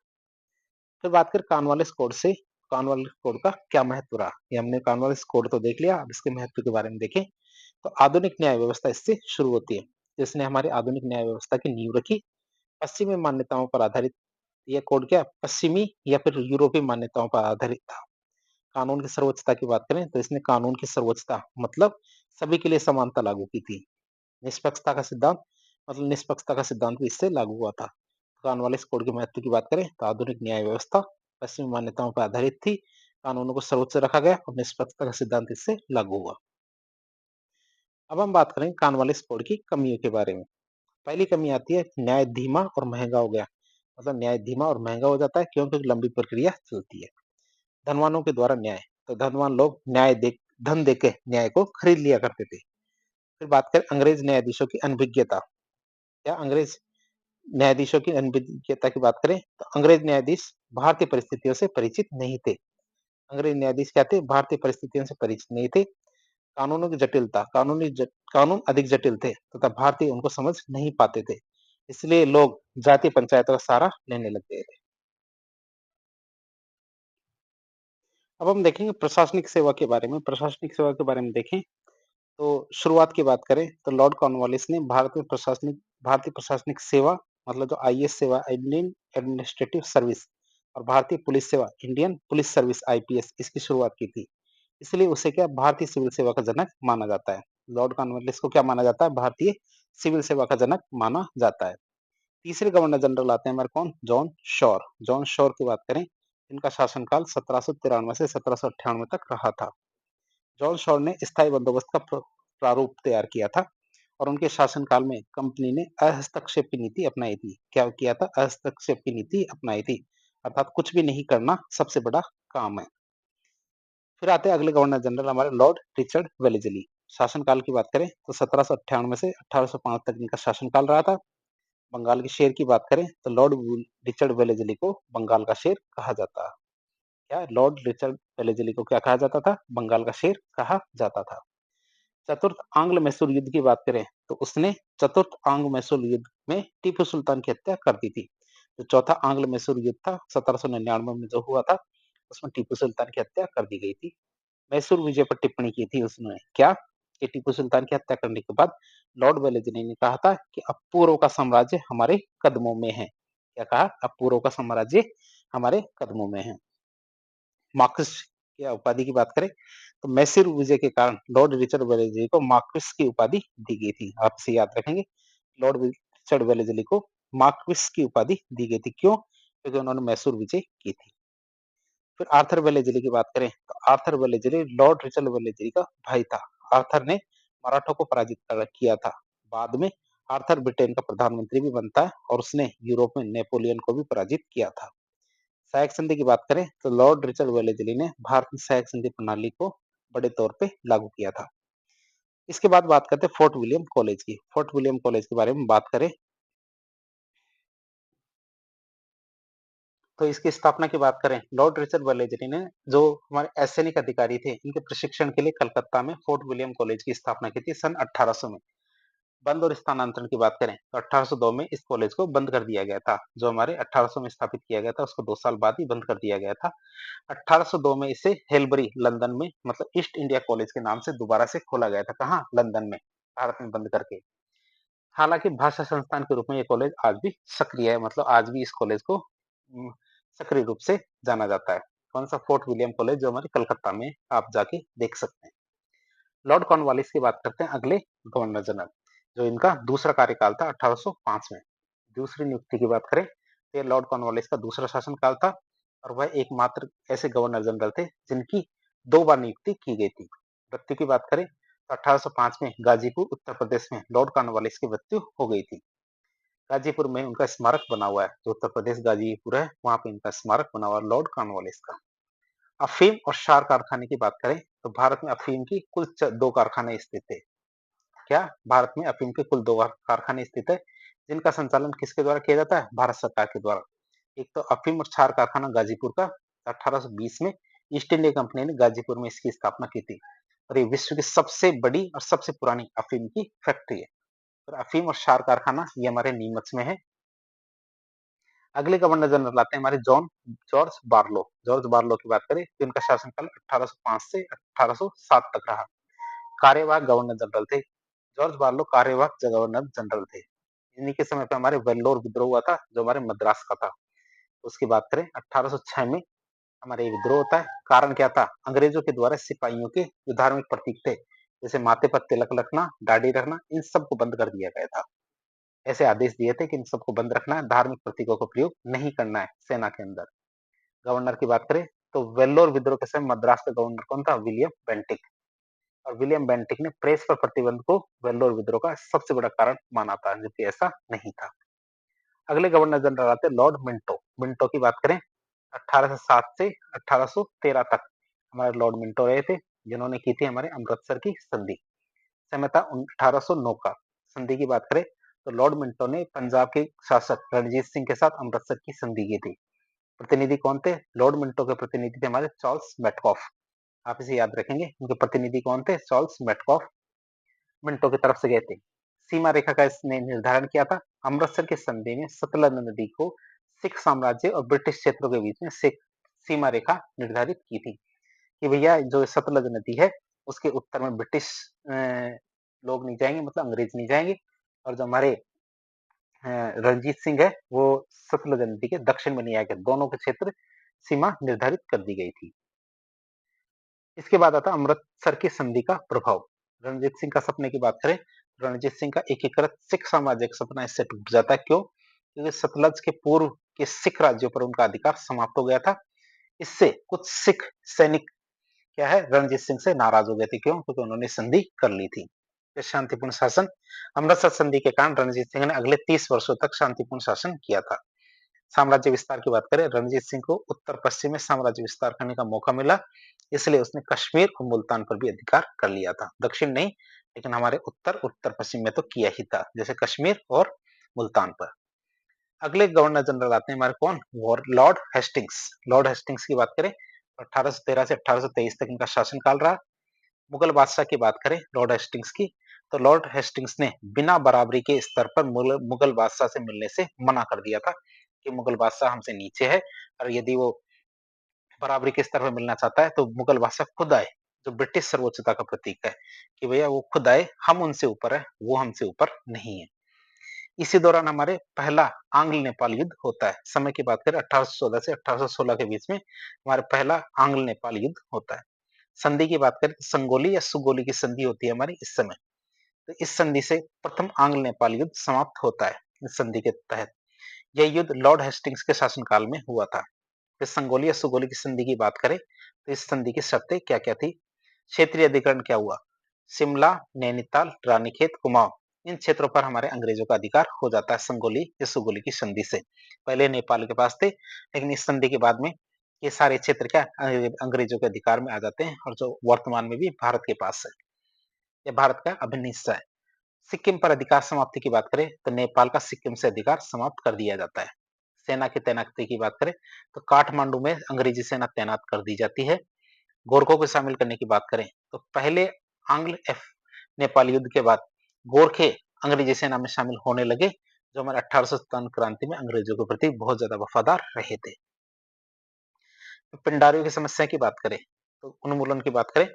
फिर बात करें कॉर्नवालिस कोड से, कॉर्नवालिस कोड का क्या महत्व रहा? ये हमने कॉर्नवालिस कोड तो देख लिया, अब इसके महत्व के बारे में देखें। तो आधुनिक न्याय व्यवस्था इससे शुरू होती है, जिसने हमारी आधुनिक न्याय व्यवस्था की नींव रखी। पश्चिमी मान्यताओं पर आधारित ये कोड क्या पश्चिमी या फिर यूरोपीय मान्यताओं पर आधारित था। कानून की सर्वोच्चता की बात करें, तो इसने कानून की सर्वोच्चता मतलब सभी के लिए समानता लागू की थी। निष्पक्षता का सिद्धांत, मतलब निष्पक्षता का सिद्धांत भी इससे लागू हुआ था। कॉर्नवालिस कोड के महत्व की बात करें, तो आधुनिक न्याय व्यवस्था पश्चिमी मान्यताओं पर आधारित थी, कानूनों को सर्वोच्च रखा गया और निष्पक्षता का सिद्धांत इससे लागू हुआ। अब हम बात करें कॉर्नवालिस कोड की कमियों के बारे में। पहली कमी आती है न्याय धीमा और महंगा हो गया, मतलब न्याय धीमा और महंगा हो जाता है, क्योंकि लंबी प्रक्रिया चलती है। धनवानों के द्वारा न्याय, तो धनवान लोग धन देके न्याय को खरीद लिया करते थे। फिर बात करें अंग्रेज न्यायाधीशों की अनभिज्ञता, क्या अंग्रेज न्यायाधीशों की अनभिज्ञता की बात करें, तो अंग्रेज न्यायाधीश भारतीय परिस्थितियों से परिचित नहीं थे। अंग्रेज न्यायाधीश क्या थे? भारतीय परिस्थितियों से परिचित नहीं थे। कानूनों की जटिलता, कानून अधिक जटिल थे तथा भारतीय उनको समझ नहीं पाते थे। इसलिए लोग जातीय पंचायतों का सहारा लेने लग गए थे। अब हम देखेंगे प्रशासनिक सेवा के बारे में। प्रशासनिक सेवा के बारे में देखें, तो शुरुआत की बात करें, तो लॉर्ड कॉर्नवालिस ने भारतीय प्रशासनिक सेवा, मतलब जो आईएएस सेवा, इंडियन एडमिनिस्ट्रेटिव सर्विस, और भारतीय पुलिस सेवा, इंडियन पुलिस सर्विस आईपीएस, इसकी शुरुआत की थी। इसलिए उसे क्या भारतीय सिविल सेवा का जनक माना जाता है। लॉर्ड कॉर्नवालिस को क्या माना जाता है? भारतीय सिविल सेवा का जनक माना जाता है। तीसरे गवर्नर जनरल आते हैं हमारे कौन? John sure. जॉन शॉर की बात करें, इनका शासनकाल 1793 से 1798 तक रहा था। जॉन शॉर ने स्थायी बंदोबस्त का प्रारूप तैयार किया था, और उनके शासनकाल में कंपनी ने अहस्तक्षेप की नीति अपनाई थी। क्या किया था? अहस्तक्षेप की नीति अपनाई थी, अर्थात कुछ भी नहीं करना सबसे बड़ा काम है। फिर आते हैं अगले गवर्नर जनरल हमारे लॉर्ड रिचर्ड वेलेस्ली। शासनकाल की बात करें, तो 1798 से 1805 तक इनका शासनकाल रहा था। बंगाल के शेर की बात करें, तो लॉर्ड रिचर्ड वेलेस्ली को बंगाल का शेर कहा जाता है। क्या? लॉर्ड रिचर्ड वेलेस्ली को क्या कहा जाता था? बंगाल का शेर कहा जाता था। चतुर्थ आंग्ल मैसूर युद्ध की बात करें, तो उसने चतुर्थ आंग्ल मैसूर युद्ध में टीपू सुल्तान की हत्या कर दी थी। जो चौथा आंग्ल मैसूर युद्ध था 1799 में जो हुआ था, उसमें टीपू सुल्तान की हत्या कर दी गई थी। मैसूर विजय पर टिप्पणी की थी उसने, क्या कि टीपू सुल्तान की हत्या करने के बाद लॉर्ड वेलेस्ली ने कहा था कि अब पूर्व का साम्राज्य हमारे कदमों में है। क्या कहा? अब पूर्व का साम्राज्य हमारे कदमों में है। मार्क्विस की उपाधि की बात करें, तो मैसूर विजय के कारण लॉर्ड रिचर्ड वेलेस्ली को मार्क्विस की उपाधि दी गई थी। आप इसे याद रखेंगे, लॉर्ड रिचर्ड वेलेस्ली को मार्क्विस की उपाधि दी गई थी। क्यों? क्योंकि उन्होंने मैसूर विजय की थी। फिर आर्थर वेलेस्ली की बात करें, तो Arthur Wellesley Lord Richard Wellesley का भाई था। आर्थर ने मराठों को पराजित किया था। बाद में आर्थर ब्रिटेन का प्रधानमंत्री भी बनता है, और उसने यूरोप में नेपोलियन को भी पराजित किया था। सहायक संधि की बात करें, तो लॉर्ड रिचर्ड वेलेस्ली ने भारत में सहायक संधि प्रणाली को बड़े तौर पे लागू किया था। इसके बाद बात करते हैं फोर्ट विलियम कॉलेज की। फोर्ट विलियम कॉलेज के बारे में बात करें तो इसकी स्थापना की बात करें, लॉर्ड रिचर्ड वेलेस्ली ने, जो हमारे असैनिक अधिकारी थे, इनके प्रशिक्षण के लिए कलकत्ता में फोर्ट विलियम कॉलेज की स्थापना की थी सन 1800 में। बंद और स्थानांतरण की बात करें तो 1802 में इस कॉलेज को बंद कर दिया गया था। जो हमारे 1800 में स्थापित किया गया था उसको 2 साल बाद ही बंद कर दिया गया था। 1802 में इसे हेलबरी लंदन में, मतलब ईस्ट इंडिया कॉलेज के नाम से दोबारा से खोला गया था। कहाँ? लंदन में, भारत में बंद करके। हालांकि भाषा संस्थान के रूप में ये कॉलेज आज भी सक्रिय है, मतलब आज भी इस कॉलेज को सक्रिय रूप से जाना जाता है। कौन सा? फोर्ट विलियम कॉलेज, जो हमारे कलकत्ता में आप जाके देख सकते हैं। लॉर्ड कॉर्नवालिस की बात करते हैं, अगले गवर्नर जनरल, जो इनका दूसरा कार्यकाल था 1805 में। दूसरी नियुक्ति की बात करें तो लॉर्ड कॉर्नवालिस का दूसरा शासनकाल था और वह एकमात्र ऐसे गवर्नर जनरल थे जिनकी 2 बार नियुक्ति की गई थी। मृत्यु की बात करें तो 1805 में गाजीपुर उत्तर प्रदेश में लॉर्ड कॉर्नवालिस की मृत्यु हो गई थी। गाजीपुर में उनका स्मारक बना हुआ है, जो उत्तर प्रदेश गाजीपुर है वहां पे इनका स्मारक बना हुआ है लॉर्ड कॉर्नवालिस का। अफीम और क्षार कारखाने की बात करें तो भारत में अफीम की कुल 2 कारखाने स्थित थे। क्या? भारत में अफीम के कुल 2 कारखाने स्थित है, जिनका संचालन किसके द्वारा किया जाता है? भारत सरकार के द्वारा। एक तो अफीम और क्षार कारखाना गाजीपुर का 1820 में ईस्ट इंडिया कंपनी ने गाजीपुर में इसकी स्थापना की थी और ये विश्व की सबसे बड़ी और सबसे पुरानी अफीम की फैक्ट्री है। और अफीम और क्षार कारखाना ये हमारे नीमच में है। अगले गवर्नर जनरल आते हैं हमारे जॉर्ज बार्लो। जॉर्ज बार्लो की बात करें तो इनका शासनकाल 1805 से 1807 तक रहा। कार्यवाहक गवर्नर जनरल थे। जॉर्ज बार्लो कार्यवाहक गवर्नर जनरल थे। इन्हीं के समय पे हमारे वेल्लोर विद्रोह हुआ था, जो हमारे मद्रास का था। उसकी बात करें 1806 में हमारे ये विद्रोह होता है। कारण क्या था? अंग्रेजों के द्वारा सिपाहियों के जो धार्मिक प्रतीक थे, जैसे माथे पर तिलक रखना, दाढ़ी रखना, इन सबको बंद कर दिया गया था। ऐसे आदेश दिए थे कि इन सबको बंद रखना है, धार्मिक प्रतीकों का प्रयोग नहीं करना है सेना के अंदर। गवर्नर की बात करें तो वेल्लोर विद्रोह के समय मद्रास का गवर्नर कौन था? William Bentinck. और विलियम बेंटिक ने प्रेस पर प्रतिबंध को वेल्लोर विद्रोह का सबसे बड़ा कारण माना था, जबकि ऐसा नहीं था। अगले गवर्नर जनरल आते हैं लॉर्ड मिंटो। मिंटो की बात करें 1807 से 1813 तक हमारे लॉर्ड मिंटो रहे थे, जिन्होंने की थी हमारे अमृतसर की संधि। समय था 1809 का। संधि की बात करें तो लॉर्ड मिंटो ने पंजाब के शासक रणजीत सिंह के साथ अमृतसर की संधि की थी। प्रतिनिधि कौन थे? लॉर्ड मिंटो के प्रतिनिधि थे हमारे चार्ल्स मेटकॉफ। आप इसे याद रखेंगे, उनके प्रतिनिधि कौन थे? चार्ल्स मेटकॉफ मिंटो की तरफ से गए थे। सीमा रेखा का इसने निर्धारण किया था। अमृतसर की संधि में सतलज नदी को सिख साम्राज्य और ब्रिटिश क्षेत्रों के बीच में सीमा रेखा निर्धारित की थी कि भैया जो सतलज नदी है उसके उत्तर में ब्रिटिश लोग नहीं जाएंगे, मतलब अंग्रेज नहीं जाएंगे, और जो हमारे रणजीत सिंह है वो सतलज नदी के दक्षिण में नहीं आएंगे। दोनों के क्षेत्र सीमा निर्धारित कर दी गई थी। इसके बाद आता अमृतसर की संधि का प्रभाव। रणजीत सिंह का सपने की बात करें, रणजीत सिंह का एकीकृत सिख साम्राज्य का सपना इससे टूट जाता है। क्यों? क्योंकि सतलज के पूर्व के सिख राज्यों पर उनका अधिकार समाप्त हो गया था। इससे कुछ सिख सैनिक क्या है, रणजीत सिंह से नाराज हो गए थे। क्यों? क्योंकि उन्होंने संधि कर ली थी। शांतिपूर्ण शासन। अमृतसर संधि के कारण रणजीत सिंह ने अगले 30 वर्षों तक शांतिपूर्ण शासन किया था। साम्राज्य विस्तार की बात करें, रणजीत सिंह को उत्तर पश्चिम में साम्राज्य विस्तार करने का मौका मिला, इसलिए उसने कश्मीर और मुल्तान पर भी अधिकार कर लिया था। दक्षिण नहीं, लेकिन हमारे उत्तर उत्तर पश्चिम में तो किया ही था, जैसे कश्मीर और मुल्तान पर। अगले गवर्नर जनरल आते हैं हमारे कौन? Lord Hastings. लॉर्ड हेस्टिंग्स की बात करें 1813 से 1823 तक इनका शासनकाल रहा। मुगल बादशाह की बात करें लॉर्ड हेस्टिंग्स की, तो लॉर्ड हेस्टिंग्स ने बिना बराबरी के स्तर पर मुगल बादशाह से मिलने से मना कर दिया था कि मुगल बादशाह हमसे नीचे है, और यदि वो बराबरी के स्तर पर मिलना चाहता है तो मुगल बादशाह खुद आए, जो ब्रिटिश सर्वोच्चता का प्रतीक है, कि भैया वो खुद आए, हम उनसे ऊपर है, वो हमसे ऊपर नहीं है। इसी दौरान हमारे पहला आंग्ल नेपाल युद्ध होता है। समय की बात करें 1814 से 1816 के बीच में हमारा पहला आंग्ल नेपाल युद्ध होता है। संधि की बात करें तो संगोली या सुगोली की संधि होती है हमारी इस समय। तो इस संधि से प्रथम आंग्ल नेपाल युद्ध समाप्त होता है। इस संधि के तहत यह युद्ध लॉर्ड हेस्टिंग्स के शासनकाल में हुआ था। फिर संगोली या सुगोली की संधि की बात करें तो इस संधि की शर्तें क्या क्या थी? क्षेत्रीय अधिकरण क्या हुआ? शिमला, नैनीताल, रानीखेत, कुमाऊं, इन क्षेत्रों पर हमारे अंग्रेजों का अधिकार हो जाता है संगोली या सुगोली की संधि से। पहले नेपाल के पास थे, लेकिन इस संधि के बाद में ये सारे क्षेत्र क्या अंग्रेजों के अधिकार में आ जाते हैं, और जो वर्तमान में भी भारत के पास है। ये भारत का अभिन्न हिस्सा है। सिक्किम पर अधिकार समाप्ति की बात करें तो नेपाल का सिक्किम से अधिकार समाप्त कर दिया जाता है। सेना की तैनाती की बात करें तो काठमांडू में अंग्रेजी सेना तैनात कर दी जाती है। गोरखों को शामिल करने की बात करें तो पहले आंग्ल नेपाल युद्ध के बाद गोरखे अंग्रेजी सेना में शामिल होने लगे, जो हमारे 1857 क्रांति में अंग्रेजों के प्रति बहुत ज्यादा वफादार रहे थे। तो पिंडारियों की समस्या की बात करें तो उन्मूलन की बात करें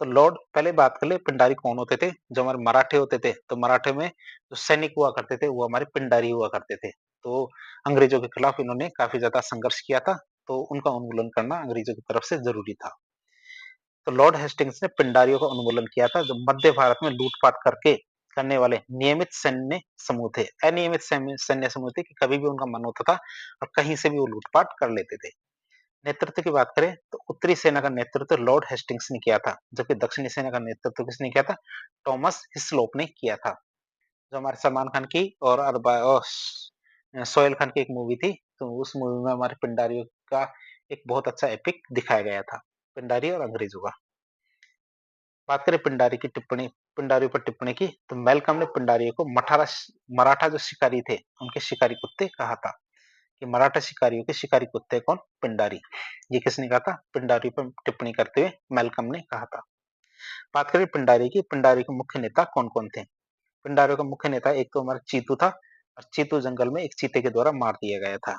तो लॉर्ड पहले बात कर ले पिंडारी कौन होते थे। जो हमारे मराठे होते थे तो मराठे में जो सैनिक हुआ करते थे वो हमारे पिंडारी हुआ करते थे। तो अंग्रेजों के खिलाफ इन्होंने काफी ज्यादा संघर्ष किया था, तो उनका उन्मूलन करना अंग्रेजों की तरफ से जरूरी था। तो लॉर्ड हेस्टिंग्स ने पिंडारियों का उन्मूलन किया था, जो मध्य भारत में लूटपाट करके करने वाले नियमित सैन्य समूह थे। अनियमित सैन्य समूह थे कि कभी भी उनका मन होता था और कहीं से भी वो लूटपाट कर लेते थे। नेतृत्व की बात करें तो उत्तरी सेना का नेतृत्व लॉर्ड हेस्टिंग्स ने किया था, जबकि दक्षिणी सेना का नेतृत्व किसने किया था? थॉमस हिस्लोप ने किया था। जो हमारे सलमान खान की और सोहेल खान की एक मूवी थी, तो उस मूवी में हमारे पिंडारियों का एक बहुत अच्छा एपिक दिखाया गया था, पिंडारी और अंग्रेजों का। बात करें पिंडारी की टिप्पणी, पिंडारियों पर टिप्पणी की तो मेलकम ने पिंडारियों को मराठा जो शिकारी थे उनके शिकारी कुत्ते कहा था। कि मराठा शिकारियों के शिकारी कुत्ते कौन? पिंडारी। ये किसने कहा था? पिंडारी पर टिप्पणी करते हुए मेलकम ने कहा था। बात करें पिंडारी की, पिंडारी के मुख्य नेता कौन कौन थे? पिंडारियों का मुख्य नेता एक तो हमारा चीतू था, और चीतू जंगल में एक चीते के द्वारा मार दिया गया था।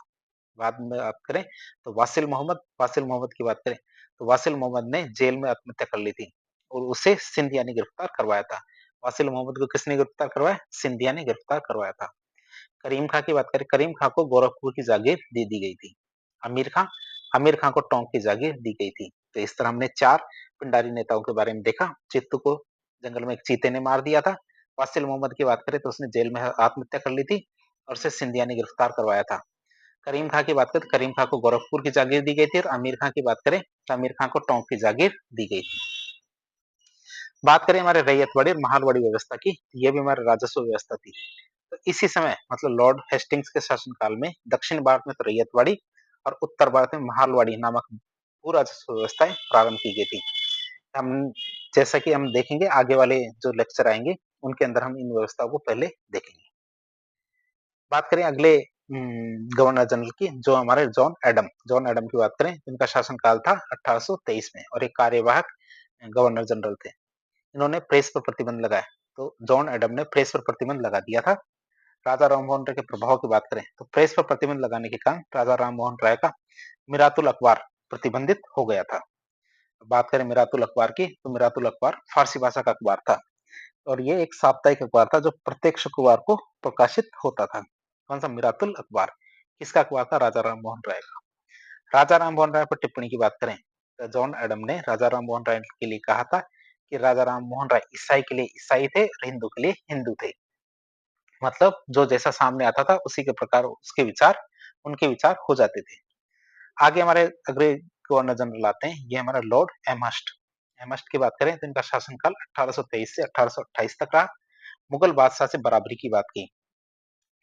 बाद में बात करें तो वासिल मोहम्मद की बात करें तो वासिल मोहम्मद ने जेल में आत्महत्या कर ली थी और उसे सिंधिया ने गिरफ्तार करवाया था। वासिल मोहम्मद को किसने गिरफ्तार करवाया? सिंधिया ने गिरफ्तार करवाया था। करीम खां की बात करें, करीम खां को गोरखपुर की जागीर दे दी गई थी। आमिर खां को टोंक की जागीर दी गई थी। तो इस तरह हमने 4 पिंडारी नेताओं के बारे में देखा। चित्तू को जंगल में एक चीते ने मार दिया था। वासिल मोहम्मद की बात करें तो उसने जेल में आत्महत्या कर ली थी और उसे सिंधिया ने गिरफ्तार करवाया था। करीम खां की बात करें तो करीम खां को गोरखपुर की जागीर दी गई थी, और आमिर खां की बात करें तो आमिर खां को टोंक की जागीर दी गई थी। बात करें हमारे रैयतवाड़ी और महालवाड़ी व्यवस्था की, ये भी हमारे राजस्व व्यवस्था थी। तो इसी समय मतलब लॉर्ड हेस्टिंग्स के शासनकाल में दक्षिण भारत में तो रैयतवाड़ी और उत्तर भारत में महालवाड़ी नामक भू राजस्व व्यवस्थाएं प्रारंभ की गई थी। हम जैसा कि हम देखेंगे आगे वाले जो लेक्चर आएंगे उनके अंदर हम इन व्यवस्थाओं को पहले देखेंगे। बात करें अगले गवर्नर जनरल की, जो हमारे जॉन एडम की बात करें, इनका शासनकाल था 1823 में और एक कार्यवाहक गवर्नर जनरल थे। इन्होंने प्रेस पर प्रतिबंध लगाया। तो जॉन एडम ने प्रेस पर प्रतिबंध लगा दिया था। राजा राममोहन राय के प्रभाव की बात करें तो प्रेस पर प्रतिबंध लगाने के कारण राजा राममोहन राय का मिरातुल अखबार प्रतिबंधित हो गया था। बात करें मिरातुल अखबार की तो मिरातुल अखबार फारसी भाषा का अखबार था और ये एक साप्ताहिक अखबार था जो प्रत्येक शुक्रवार को प्रकाशित होता था। कौन सा? मिरातुल अखबार। किसका अखबार था? राजा राममोहन राय का। राजा राममोहन राय पर टिप्पणी की बात करें तो जॉन एडम ने राजा राममोहन राय के लिए कहा था कि राजा राममोहन राय ईसाई के लिए ईसाई थे और हिंदू के लिए हिंदू थे। मतलब जो जैसा सामने आता था उसी के प्रकार उसके विचार उनके विचार हो जाते थे। आगे हमारे अगले गवर्नर जनरल आते हैं, ये हमारा लॉर्ड एमहर्स्ट। एमहर्स्ट की बात करें तो इनका शासनकाल 1823 से 1828 तक रहा। मुगल बादशाह से बराबरी की बात की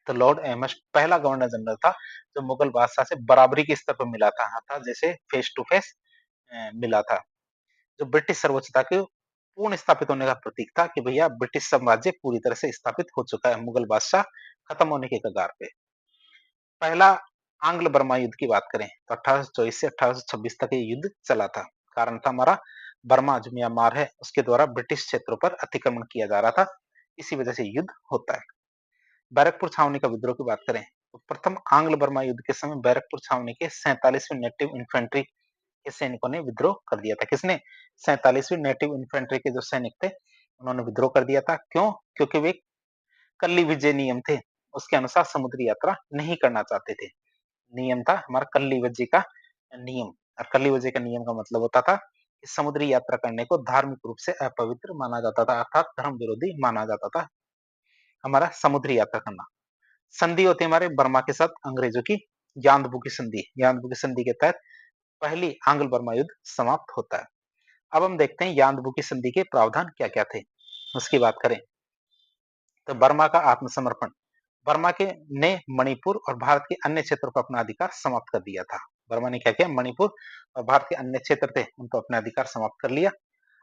तो लॉर्ड एमहर्स्ट पहला गवर्नर जनरल था जो मुगल बादशाह से बराबरी के स्तर पर मिला था, अर्थात जैसे फेस टू फेस मिला था। जो ब्रिटिश सर्वोच्चता के पूर्ण स्थापित होने का प्रतीक था कि भैया ब्रिटिश साम्राज्य पूरी तरह से स्थापित हो चुका है, मुगल बादशाह खत्म होने के कगार पे। पहला आंग्ल बर्मा युद्ध की बात करें तो 1824 से 1826 तक ये युद्ध चला था। कारण था हमारा बर्मा जो म्यांमार है उसके द्वारा ब्रिटिश क्षेत्रों पर अतिक्रमण किया जा रहा था, इसी वजह से युद्ध होता है। बैरकपुर छावनी का विद्रोह की बात करें तो प्रथम आंग्ल बर्मा युद्ध के समय बैरकपुर छावनी के 47वीं नेटिव इन्फेंट्री के सैनिकों ने विद्रोह कर दिया था। किसने? 47वीं नेटिव इन्फेंट्री के जो सैनिक थे उन्होंने विद्रोह कर दिया था। क्यों? क्योंकि वे कल्ली विजय नियम थे उसके अनुसार समुद्री यात्रा नहीं करना चाहते थे। नियम था हमारा कल्ली विजय का नियम, और कल्ली विजय का नियम का मतलब होता था कि समुद्री यात्रा करने को धार्मिक रूप से अपवित्र माना जाता था, अर्थात धर्म विरोधी माना जाता था हमारा समुद्री यात्रा करना। संधि होती है हमारे बर्मा के साथ अंग्रेजों की, यान्दबू की संधि। यान्दबू की संधि के तहत पहली आंग्ल बर्मा युद्ध समाप्त होता है। अब हम देखते हैं यान्दबू की संधि के प्रावधान क्या क्या थे, उसकी बात करें तो बर्मा का आत्मसमर्पण। बर्मा के ने मणिपुर और भारत के अन्य क्षेत्रों पर अपना अधिकार समाप्त कर दिया था। बर्मा ने क्या किया? मणिपुर और भारत के अन्य क्षेत्र थे उन पर अपना अधिकार समाप्त कर लिया।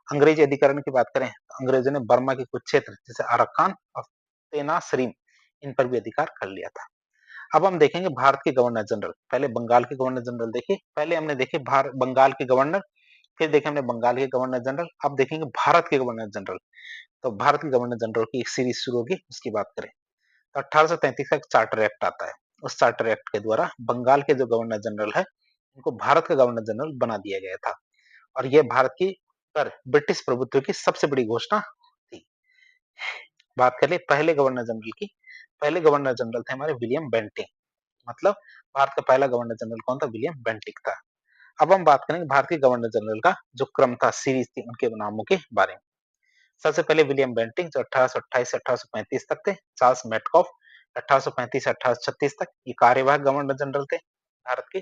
अंग्रेजी अधिकरण की बात करें तो अंग्रेजों ने बर्मा के कुछ क्षेत्र जैसे अरकान और तेनासरीम इन पर भी अधिकार कर लिया था। अब हम देखेंगे भारत के गवर्नर जनरल। पहले बंगाल के गवर्नर जनरल देखे, पहले हमने देखे बंगाल के गवर्नर, फिर देखे हमने बंगाल के गवर्नर जनरल, अब देखेंगे भारत के गवर्नर जनरल। तो भारत के गवर्नर जनरल की एक सीरीज शुरू होगी, उसकी बात करें तो 1833 का एक चार्टर एक्ट आता है। उस चार्टर एक्ट के द्वारा बंगाल के जो गवर्नर जनरल है उनको भारत का गवर्नर जनरल बना दिया गया था और यह भारत की पर ब्रिटिश प्रभुत्व की सबसे बड़ी घोषणा थी। बात कर ले पहले गवर्नर जनरल की। पहले गवर्नर जनरल थे हमारे विलियम बेंटिंग, मतलब भारत का पहला गवर्नर जनरल कौन था? विलियम बेंटिंग था। अब हम बात करेंगे भारत के गवर्नर जनरल का जो क्रम था, सीरीज थी, उनके नामों के बारे में। सबसे पहले विलियम बेंटिंक जो 1828 से 1835 तक थे। चार्ल्स मेटकॉफ 1835 से 1836 तक ये कार्यवाहक गवर्नर जनरल थे भारत के।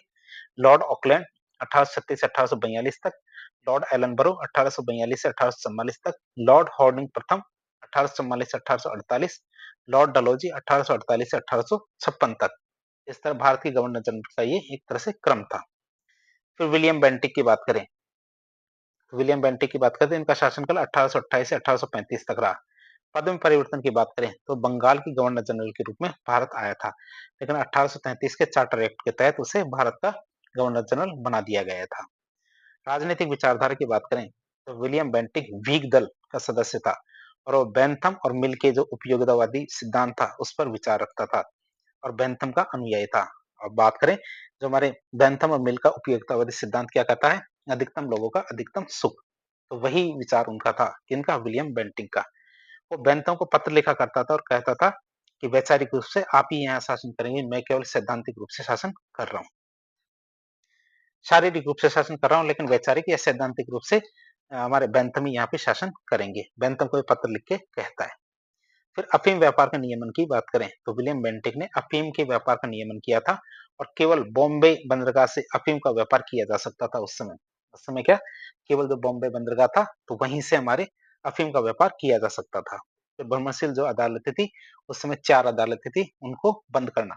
लॉर्ड ऑकलैंड 1836 से 1842 तक। लॉर्ड एलनबरो 1842 से 1844 तक। लॉर्ड हॉर्डिंग प्रथम 1844 से 1848। लॉर्ड डलहौजी 1848 से 1856 तक। इस तरह भारत के गवर्नर जनरल का ये एक तरह से क्रम था। फिर विलियम बेंटिक की बात करें, विलियम बेंटिक की बात करते हैं, इनका शासनकाल 1828 से 1835 तक रहा। पद में परिवर्तन की बात करें तो बंगाल के गवर्नर जनरल के रूप में भारत आया था, लेकिन 1833 के चार्टर एक्ट के तहत उसे भारत का गवर्नर जनरल बना दिया गया था। राजनीतिक विचारधारा की बात करें तो विलियम बेंटिक व्हीग दल का सदस्य था और वो बेंथम और मिल के जो उपयोगितावादी सिद्धांत था उस पर विचार रखता था और बेंथम का अनुयायी था। अब बात करें जो हमारे बेंथम और मिल का उपयोगितावादी सिद्धांत क्या कहता है? अधिकतम लोगों का अधिकतम सुख। तो वही विचार उनका था, किनका? विलियम बेंटिंक का। वो बेंथम को पत्र लिखा करता था और कहता था कि वैचारिक रूप से आप ही यहाँ शासन करेंगे, मैं केवल सैद्धांतिक रूप से शासन कर रहा हूँ। शारीरिक रूप से शासन कर रहा हूँ लेकिन वैचारिक या सैद्धांतिक रूप से हमारे बेंथम ही यहाँ पे शासन करेंगे। बेंथम को पत्र लिख के कहता है। फिर अफीम व्यापार का नियमन की बात करें तो विलियम बेंटिक ने अफीम के व्यापार का नियमन किया था और केवल बॉम्बे बंदरगाह से अफीम का व्यापार किया जा सकता था उस समय। उस समय क्या, केवल जो बॉम्बे बंदरगाह था तो वहीं से हमारे अफीम का व्यापार किया जा सकता था। फिर ब्रह्मशील जो अदालतें थी उस समय 4 अदालतें थी, उनको बंद करना।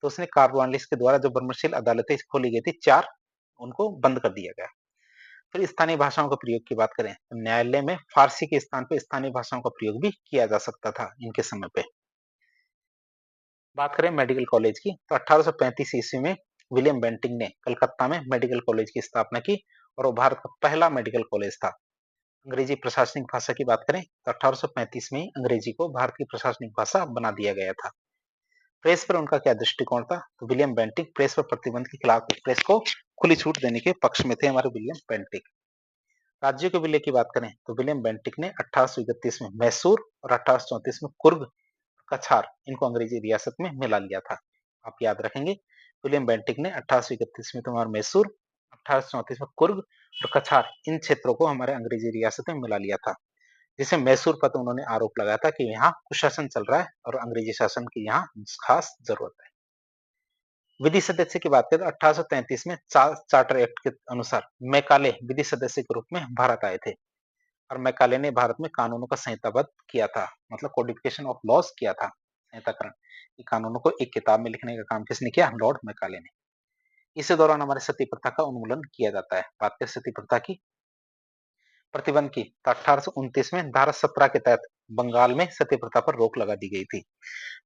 तो उसने कॉर्नवालिस के द्वारा जो ब्रह्मशील अदालतें खोली गई थी 4, उनको बंद कर दिया गया। फिर स्थानीय भाषाओं का प्रयोग की बात करें तो न्यायालय में फारसी के स्थान पे स्थानीय भाषाओं का प्रयोग भी किया जा सकता था इनके समय पे। बात करें मेडिकल कॉलेज की तो 1835 ईस्वी में विलियम बेंटिंग ने कलकत्ता में मेडिकल कॉलेज की स्थापना की और वो भारत का पहला मेडिकल कॉलेज था। अंग्रेजी प्रशासनिक भाषा की बात करें तो 1835 में ही अंग्रेजी को भारत की प्रशासनिक भाषा बना दिया गया था। प्रेस पर उनका क्या दृष्टिकोण था? तो विलियम बेंटिक प्रेस पर प्रतिबंध के खिलाफ, प्रेस को खुली छूट देने के पक्ष में थे हमारे विलियम बेंटिक। राज्यों के विलय की बात करें तो विलियम बेंटिक ने 1831 में मैसूर और 1834 में कुर्ग, कछार इनको अंग्रेजी रियासत में मिला लिया था। आप याद रखेंगे, विलियम बेंटिक ने 1831 में तुम्हारा मैसूर, 1834 में कुर्ग और कछार इन क्षेत्रों को हमारे अंग्रेजी रियासत में मिला लिया था, जिसे मैसूर पर तो उन्होंने आरोप लगाया था कि यहाँ कुशासन चल रहा है और अंग्रेजी शासन की यहाँ खास जरूरत है। विधि सदस्य की बात करें तो 1833 में चार्टर एक्ट के अनुसार मैकाले विधि सदस्य के रूप में भारत आए थे और मैकाले ने भारत में कानूनों का संहिताबद्ध किया था, मतलब कोडिफिकेशन ऑफ लॉज किया था, संहिताकरण। कानूनों को एक किताब में लिखने का काम किसने किया? लॉर्ड मैकाले ने। इसी दौरान हमारे सती प्रथा का उन्मूलन किया जाता है। बात करें सती प्रथा की प्रतिबंध की तो 1829 में धारा 17 के तहत बंगाल में सती प्रथा पर रोक लगा दी गई थी।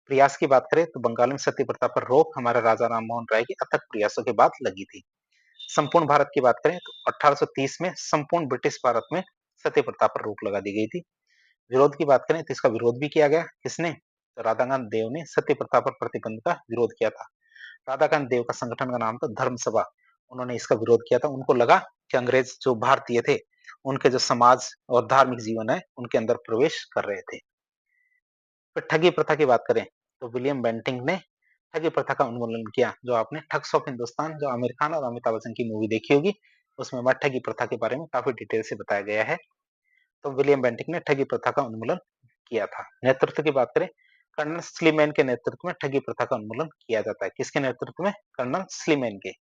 प्रयास की बात करें तो बंगाल में सती प्रथा पर रोक हमारे राजा राम मोहन राय के अथक प्रयासों के बाद लगी थी। संपूर्ण भारत की बात करें तो 1830 में संपूर्ण ब्रिटिश भारत में सती प्रथा पर रोक लगा दी गई थी। विरोध की बात करें तो इसका विरोध भी किया गया, किसने? तो राधाकांत देव ने सती प्रथा पर प्रतिबंध का विरोध किया था। राधाकांत देव का संगठन का नाम था धर्म सभा। उन्होंने इसका विरोध किया था। उनको लगा कि अंग्रेज जो भारतीय थे उनके जो समाज और धार्मिक जीवन है उनके अंदर प्रवेश कर रहे थे। फिर ठगी प्रथा की बात करें तो विलियम बेंटिंग ने ठगी प्रथा का उन्मूलन किया। जो आपने ठग्स ऑफ हिंदुस्तान, जो आमिर खान और अमिताभ बच्चन की मूवी देखी होगी, उसमें हमारे ठगी प्रथा के बारे में काफी डिटेल से बताया गया है। तो विलियम बेंटिक ने ठगी प्रथा का उन्मूलन किया था। नेतृत्व की बात करें, कर्नल स्लीमैन के नेतृत्व में ठगी प्रथा का उन्मूलन किया जाता है। किसके नेतृत्व में? कर्नल स्लीमैन के।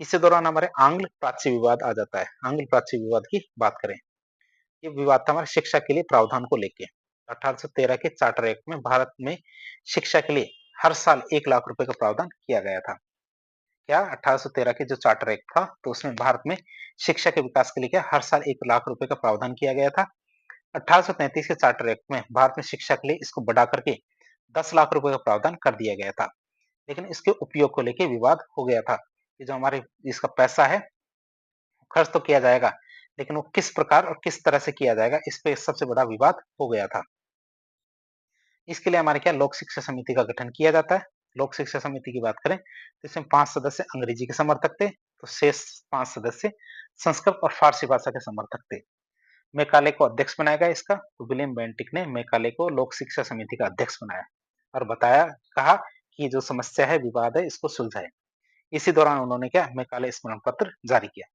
इसी दौरान हमारे आंग्ल प्राच्य विवाद आ जाता है। आंग्ल प्राच्य विवाद की बात करें, ये विवाद था हमारे शिक्षा के लिए प्रावधान को लेके। 1813 के चार्टर एक्ट में भारत में शिक्षा के लिए हर साल 1 लाख रुपए का प्रावधान किया गया था। क्या 1813 के जो चार्टर एक्ट था, तो उसमें भारत में शिक्षा के विकास के लिए क्या हर साल 1 लाख रुपए का प्रावधान किया गया था। 1833 के चार्टर एक्ट में भारत में शिक्षा के लिए इसको बढ़ा करके 10 लाख रुपए का प्रावधान कर दिया गया था। लेकिन इसके उपयोग को लेके विवाद हो गया था कि जो हमारे इसका पैसा है खर्च तो किया जाएगा, लेकिन वो किस प्रकार और किस तरह से किया जाएगा, इस पे सबसे बड़ा विवाद हो गया था। इसके लिए हमारे क्या लोक शिक्षा समिति का गठन किया जाता है। लोक शिक्षा समिति की बात करें तो इसमें 5 सदस्य अंग्रेजी के समर्थक थे, तो शेष 5 सदस्य संस्कृत और फारसी भाषा के समर्थक थे। मैकाले को अध्यक्ष बनाया गया इसका, तो विलियम बेंटिक ने मैकाले को लोक शिक्षा समिति का अध्यक्ष बनाया और बताया, कहा कि ये जो समस्या है, विवाद है, इसको सुलझाए। इसी दौरान उन्होंने क्या मैकाले स्मरण पत्र जारी किया।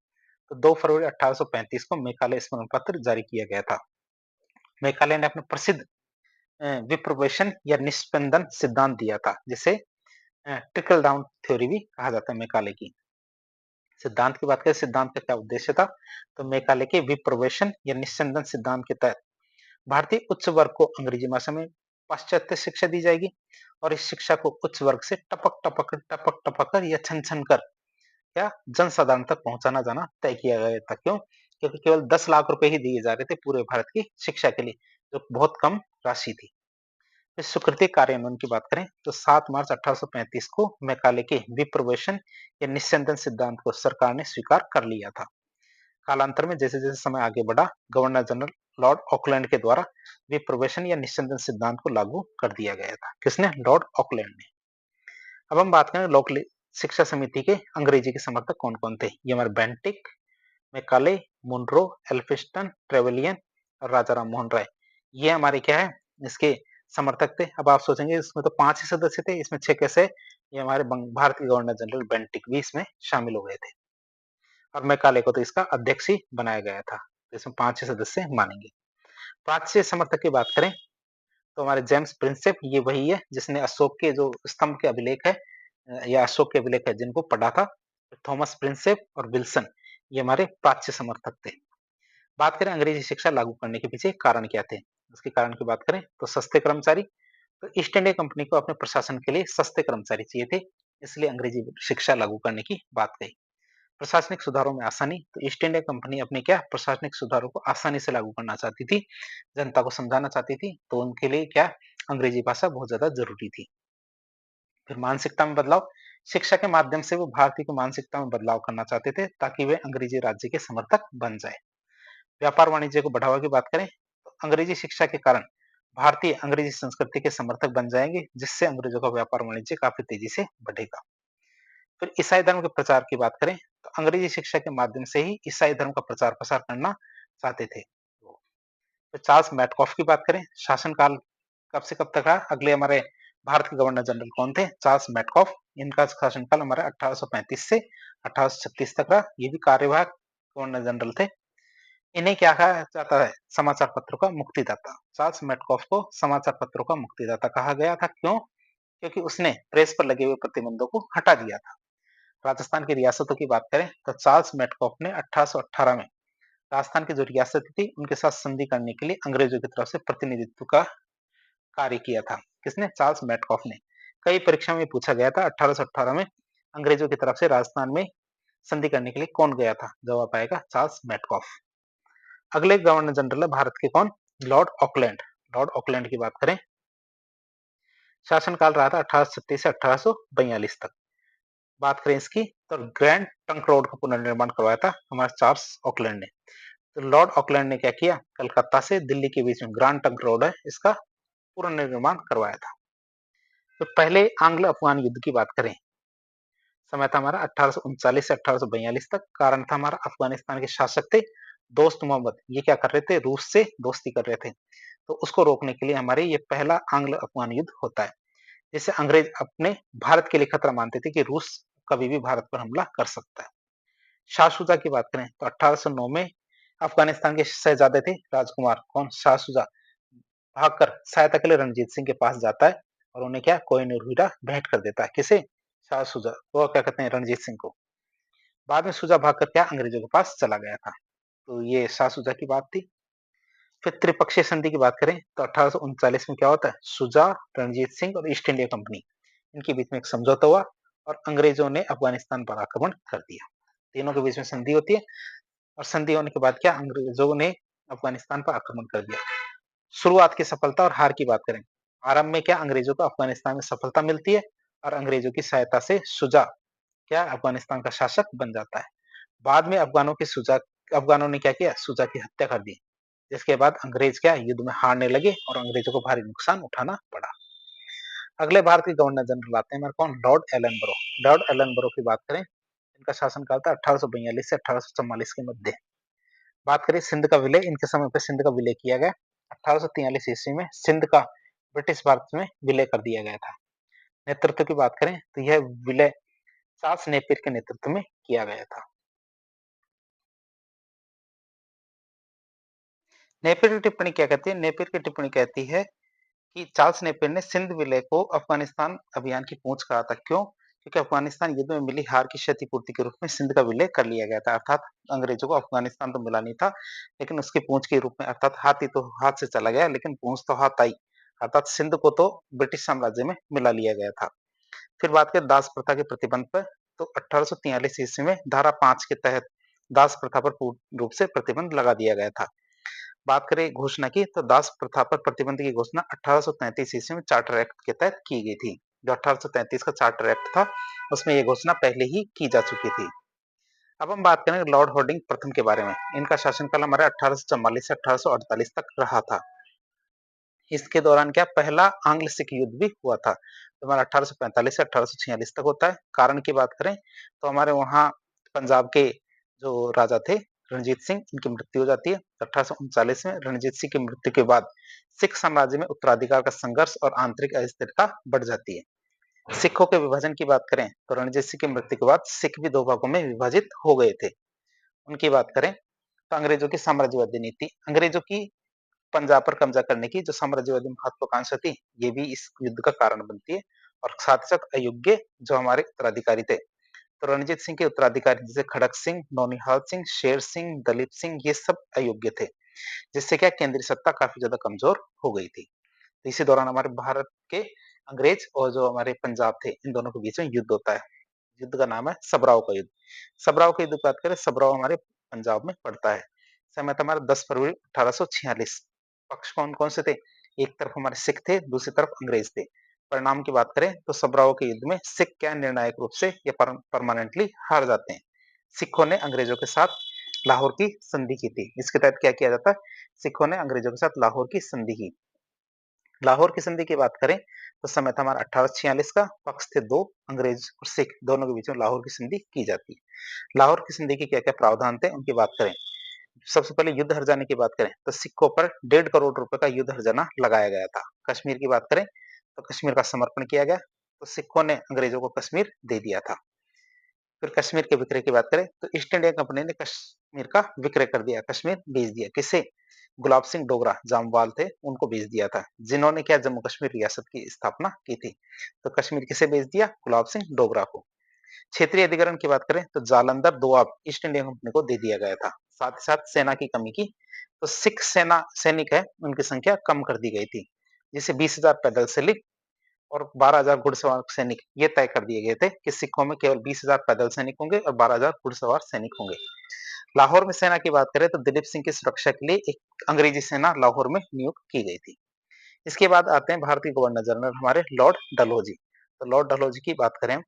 तो 2 फरवरी 1835 को मैकाले स्मरण पत्र जारी किया गया था। मैकाले ने अपने प्रसिद्ध विप्रोवेशन या निस्पंदन सिद्धांत दिया था, जिसे ट्रिकल डाउन थ्योरी भी कहा जाता है मैकाले की। सिद्धांत की बात करें, सिद्धांत का क्या उद्देश्य था, तो मैकाले के विप्रोवेशन या निस्पंदन सिद्धांत के तहत भारतीय उच्च वर्ग को अंग्रेजी भाषा में पाश्चात्य शिक्षा दी जाएगी और इस शिक्षा को उच्च वर्ग से टपक टपक कर या छन छन कर या जनसाधारण तक पहुंचाना जाना तय किया गया था। क्यों? क्योंकि केवल 10 लाख रुपए ही दिए जा रहे थे पूरे भारत की शिक्षा के लिए, जो बहुत कम राशि थी। इस स्वीकृति कार्यान्वयन की बात करें तो 7 मार्च 1835 को मैकाले के विप्रोवेशन या निस्यंदन सिद्धांत को सरकार ने स्वीकार कर लिया था। कालांतर में जैसे जैसे समय आगे बढ़ा, गवर्नर जनरल लॉर्ड ऑकलैंड के द्वारा विप्रोवेशन या निस्यंदन सिद्धांत को लागू कर दिया गया था। किसने? लॉर्ड ऑकलैंड ने। अब हम बात करें लोक शिक्षा समिति के अंग्रेजी के समर्थक कौन कौन थे। ये हमारे Bentinck, Macaulay, Munro, Elphinstone, Trevelyan और राजा राम मोहन राय, ये हमारे क्या है इसके समर्थक थे। अब आप सोचेंगे इसमें तो 5 ही सदस्य थे, इसमें 6 कैसे? ये हमारे भारत के गवर्नर जनरल बेंटिक भी इसमें शामिल हो गए थे और मैकाले को तो इसका अध्यक्ष ही बनाया गया था। तो इसमें 5 ही सदस्य मानेंगे। प्राच्य समर्थक की बात करें तो हमारे जेम्स प्रिंसेप, ये वही है जिसने अशोक के जो स्तंभ के अभिलेख है या अशोक के अभिलेख है जिनको पढ़ा था। थॉमस प्रिंसेप और विल्सन, ये हमारे प्राच्य समर्थक थे। बात करें अंग्रेजी शिक्षा लागू करने के पीछे कारण क्या थे, उसके कारण की बात करें तो सस्ते कर्मचारी। तो ईस्ट इंडिया कंपनी को अपने प्रशासन के लिए सस्ते कर्मचारी चाहिए थे, इसलिए अंग्रेजी शिक्षा लागू करने की बात कही। प्रशासनिक सुधारों में आसानी, तो ईस्ट इंडिया कंपनी अपने क्या प्रशासनिक सुधारों को आसानी से लागू करना चाहती थी, जनता को समझाना चाहती थी, तो उनके लिए क्या अंग्रेजी भाषा बहुत ज्यादा जरूरी थी। फिर मानसिकता में बदलाव, शिक्षा के माध्यम से वो भारतीय की मानसिकता में बदलाव करना चाहते थे ताकि वे अंग्रेजी राज्य के समर्थक बन जाए। व्यापार वाणिज्य को बढ़ावा की बात करें तो अंग्रेजी शिक्षा के कारण भारतीय अंग्रेजी संस्कृति के समर्थक बन जाएंगे, जिससे अंग्रेजों का व्यापार वाणिज्य काफी तेजी से बढ़ेगा। फिर ईसाई धर्म के प्रचार की बात करें तो अंग्रेजी शिक्षा के माध्यम से ही ईसाई धर्म का प्रचार प्रसार करना चाहते थे। फिर चार्ल्स मैटकॉफ की बात करें, शासनकाल कब से कब तक रहा, अगले हमारे भारत के गवर्नर जनरल कौन थे? Charles Metcalfe. इनका शासनकाल हमारे 1835 से 1836 तक रहा। ये भी कार्यवाहक गवर्नर जनरल थे। इन्हें क्या कहा जाता है? समाचार पत्रों का मुक्तिदाता। चार्ल्स मैटकॉफ को समाचार पत्रों का मुक्तिदाता कहा गया था। क्यों? क्योंकि उसने प्रेस पर लगे हुए प्रतिबंधों को हटा दिया था। राजस्थान की रियासतों की बात करें तो चार्ल्स मैटकॉफ ने 1818 में राजस्थान की जो रियासत थी उनके साथ संधि करने के लिए अंग्रेजों की तरफ से प्रतिनिधित्व का कार्य किया था। किसने? चार्ल्स मैटकॉफ ने। कई परीक्षा में पूछा गया था 1818 में अंग्रेजों की तरफ से राजस्थान में संधि करने के लिए कौन गया था? जवाब आएगा चार्ल्स मैटकॉफ। अगले गवर्नर जनरल है भारत के कौन? Lord Auckland. लॉर्ड ऑकलैंड की बात करें, शासनकाल रहा था 1836 से 1842 तक। बात करें इसकी तो ग्रैंड ट्रंक रोड का पुनर्निर्माण करवाया था हमारे चार्ल्स ऑकलैंड ने। तो लॉर्ड ऑकलैंड ने क्या किया? कलकत्ता से दिल्ली के बीच में ग्रैंड ट्रंक रोड है, इसका पुनर्निर्माण करवाया था। तो पहले आंग्ल अफगान युद्ध की बात करें, समय था हमारा 1839 से 1842 तक। कारण था हमारा अफगानिस्तान के शासक थे दोस्त मोहम्मद, ये क्या कर रहे थे? रूस से दोस्ती कर रहे थे। तो उसको रोकने के लिए हमारे ये पहला आंग्ल अफगान युद्ध होता है, जिससे अंग्रेज अपने भारत के लिए खतरा मानते थे कि रूस कभी भी भारत पर हमला कर सकता है। शाह शुजा की बात करें तो 1809 में अफगानिस्तान के शहजादे थे राजकुमार कौन? शाह शुजा भागकर सहायता के लिए रणजीत सिंह के पास जाता है और उन्हें क्या कोहिनूर हीरा भेंट कर देता है। किसे? शाह शुजा वो क्या कहते हैं रणजीत सिंह को। बाद में शुजा भागकर क्या अंग्रेजों के पास चला गया था। तो ये शाह शुजा की बात थी। फिर त्रिपक्षीय संधि की बात करें तो 1839 में क्या होता है? शुजा, रणजीत सिंह और ईस्ट इंडिया कंपनी, इनके बीच में एक समझौता हुआ और अंग्रेजों ने अफगानिस्तान पर आक्रमण कर दिया। तीनों के बीच में संधि होती है और संधि होने के बाद क्या अंग्रेजों ने अफगानिस्तान पर आक्रमण कर दिया। शुरुआत की सफलता और हार की बात करें। आरंभ में क्या अंग्रेजों को अफगानिस्तान में सफलता मिलती है और अंग्रेजों की सहायता से शुजा क्या अफगानिस्तान का शासक बन जाता है। बाद में अफगानों ने क्या किया, शुजा की हत्या कर दी, जिसके बाद अंग्रेज क्या युद्ध में हारने लगे और अंग्रेजों को भारी नुकसान उठाना पड़ा। अगले भारत के गवर्नर जनरल आते हैं हमारे कौन, लॉर्ड एलन बरो। लॉर्ड एलन बरो की बात करें, इनका शासनकाल था 1842 से 1844 के मध्य। बात करें सिंध का विलय, इनके समय पर सिंध का विलय किया गया। 1843 ईस्वी में सिंध का ब्रिटिश भारत में विलय कर दिया गया था। नेतृत्व की बात करें तो यह विलय चार्ल्स नेपियर के नेतृत्व में किया गया था। नेपियर की टिप्पणी क्या कहती है, नेपियर की टिप्पणी कहती है कि चार्ल्स नेपियर ने सिंध विलय को अफगानिस्तान अभियान की पूंछ कहा था। क्यों? क्योंकि अफगानिस्तान युद्ध में मिली हार की क्षतिपूर्ति के रूप में सिंध का विलय कर लिया गया था। अर्थात अंग्रेजों को अफगानिस्तान तो मिला नहीं था, लेकिन उसकी पूंछ के रूप में, अर्थात हाथी तो हाथ से चला गया लेकिन पूंछ तो हाथ आई, अर्थात सिंध को तो ब्रिटिश साम्राज्य में मिला लिया गया था। फिर बात करें दास प्रथा के प्रतिबंध पर, तो 1843 ईस्वी में धारा 5 के तहत दास प्रथा पर पूर्ण रूप से प्रतिबंध लगा दिया गया था। बात करें घोषणा की, तो दास प्रथा पर प्रतिबंध की घोषणा 1833 ईस्वी में चार्टर एक्ट के तहत की गई थी। जो 1833 का चार्टर एक्ट था, उसमें यह घोषणा पहले ही की जा चुकी थी। अब हम बात करेंगे लॉर्ड हार्डिंग प्रथम के बारे में। इनका शासनकाल हमारा 1844 से 1848 तक रहा था। इसके दौरान क्या पहला आंग्ल सिख युद्ध भी हुआ था, तो हमारा 1845 से 1846 तक होता है। कारण की बात करें तो हमारे वहाँ पंजाब के जो राजा थे रणजीत सिंह, इनकी मृत्यु हो जाती है 1839 में। रणजीत सिंह की मृत्यु के बाद सिख साम्राज्य में उत्तराधिकार का संघर्ष और आंतरिक अस्थिरता बढ़ जाती है। सिखों के विभाजन की बात करें तो रणजीत सिंह की मृत्यु के बाद सिख भी दो भागों में विभाजित हो गए थे। उनकी बात करें तो अंग्रेजों की साम्राज्यवादी नीति, अंग्रेजों की पंजाब पर कब्जा करने की जो साम्राज्यवादी महत्वाकांक्षा थी, ये भी इस युद्ध का कारण बनती है। और साथ ही साथ अयोग्य जो हमारे उत्तराधिकारी थे, तो रणजीत सिंह के उत्तराधिकारी जैसे खड़क सिंह, नौनिहाल सिंह, शेर सिंह, दलीप सिंह, ये सब अयोग्य थे, जिससे क्या केंद्रीय सत्ता काफी ज्यादा कमजोर हो गई थी। तो इसी दौरान हमारे भारत के अंग्रेज और जो हमारे पंजाब थे, इन दोनों के बीच में युद्ध होता है। युद्ध का नाम है सबराव का युद्ध। सबराव के युद्ध की बात करें, सबराव हमारे पंजाब में पड़ता है। समय था हमारा 10 फरवरी 1846। पक्ष कौन कौन से थे, एक तरफ हमारे सिख थे, दूसरी तरफ अंग्रेज थे। परिणाम की बात करें तो सबराव के युद्ध में सिख क्या निर्णायक रूप से या परमानेंटली हार जाते हैं। सिखों ने अंग्रेजों के साथ लाहौर की संधि की थी। इसके तहत क्या किया जाता है, सिखों ने अंग्रेजों के साथ लाहौर की संधि की। लाहौर की संधि की बात करें तो समय था हमारा 1846 का। पक्ष थे दो, अंग्रेज और सिख, दोनों के बीच में लाहौर की संधि की जाती है। लाहौर की संधि के क्या क्या प्रावधान थे उनकी बात करें, सबसे पहले युद्ध हर्जाने की बात करें तो सिखों पर 1.5 करोड़ रुपए का युद्ध हर्जाना लगाया गया था। कश्मीर की बात करें तो कश्मीर का समर्पण किया गया, तो सिखों ने अंग्रेजों को कश्मीर दे दिया था। फिर कश्मीर के विक्रय की बात करें तो ईस्ट इंडिया कंपनी ने कश्मीर का विक्रय कर दिया, कश्मीर बेच दिया। किसे? गुलाब सिंह डोगरा जामवाल थे, उनको बेच दिया था, जिन्होंने क्या जम्मू कश्मीर रियासत की स्थापना की थी। तो कश्मीर किसे बेच दिया? गुलाब सिंह डोगरा को। क्षेत्रीय अधिग्रहण की बात करें तो Jalandhar Doab east India company को दे दिया गया था। साथ ही साथ सेना की कमी की, तो सिख सेना सैनिक है उनकी संख्या कम कर दी गई थी, जिसे 20,000 पैदल सैनिक और 12,000 घुड़सवार सैनिक ये तय कर दिए गए थे कि सिखों में केवल 20,000 पैदल सैनिक होंगे और 12,000 घुड़सवार सैनिक होंगे। लाहौर में सेना की बात करें तो दिलीप सिंह की सुरक्षा के लिए एक अंग्रेजी सेना लाहौर में नियुक्त की गई थी। इसके बाद आते हैं भारतीय गवर्नर जनरल हमारे लॉर्ड डलहौजी। तो लॉर्ड डलहौजी की बात करें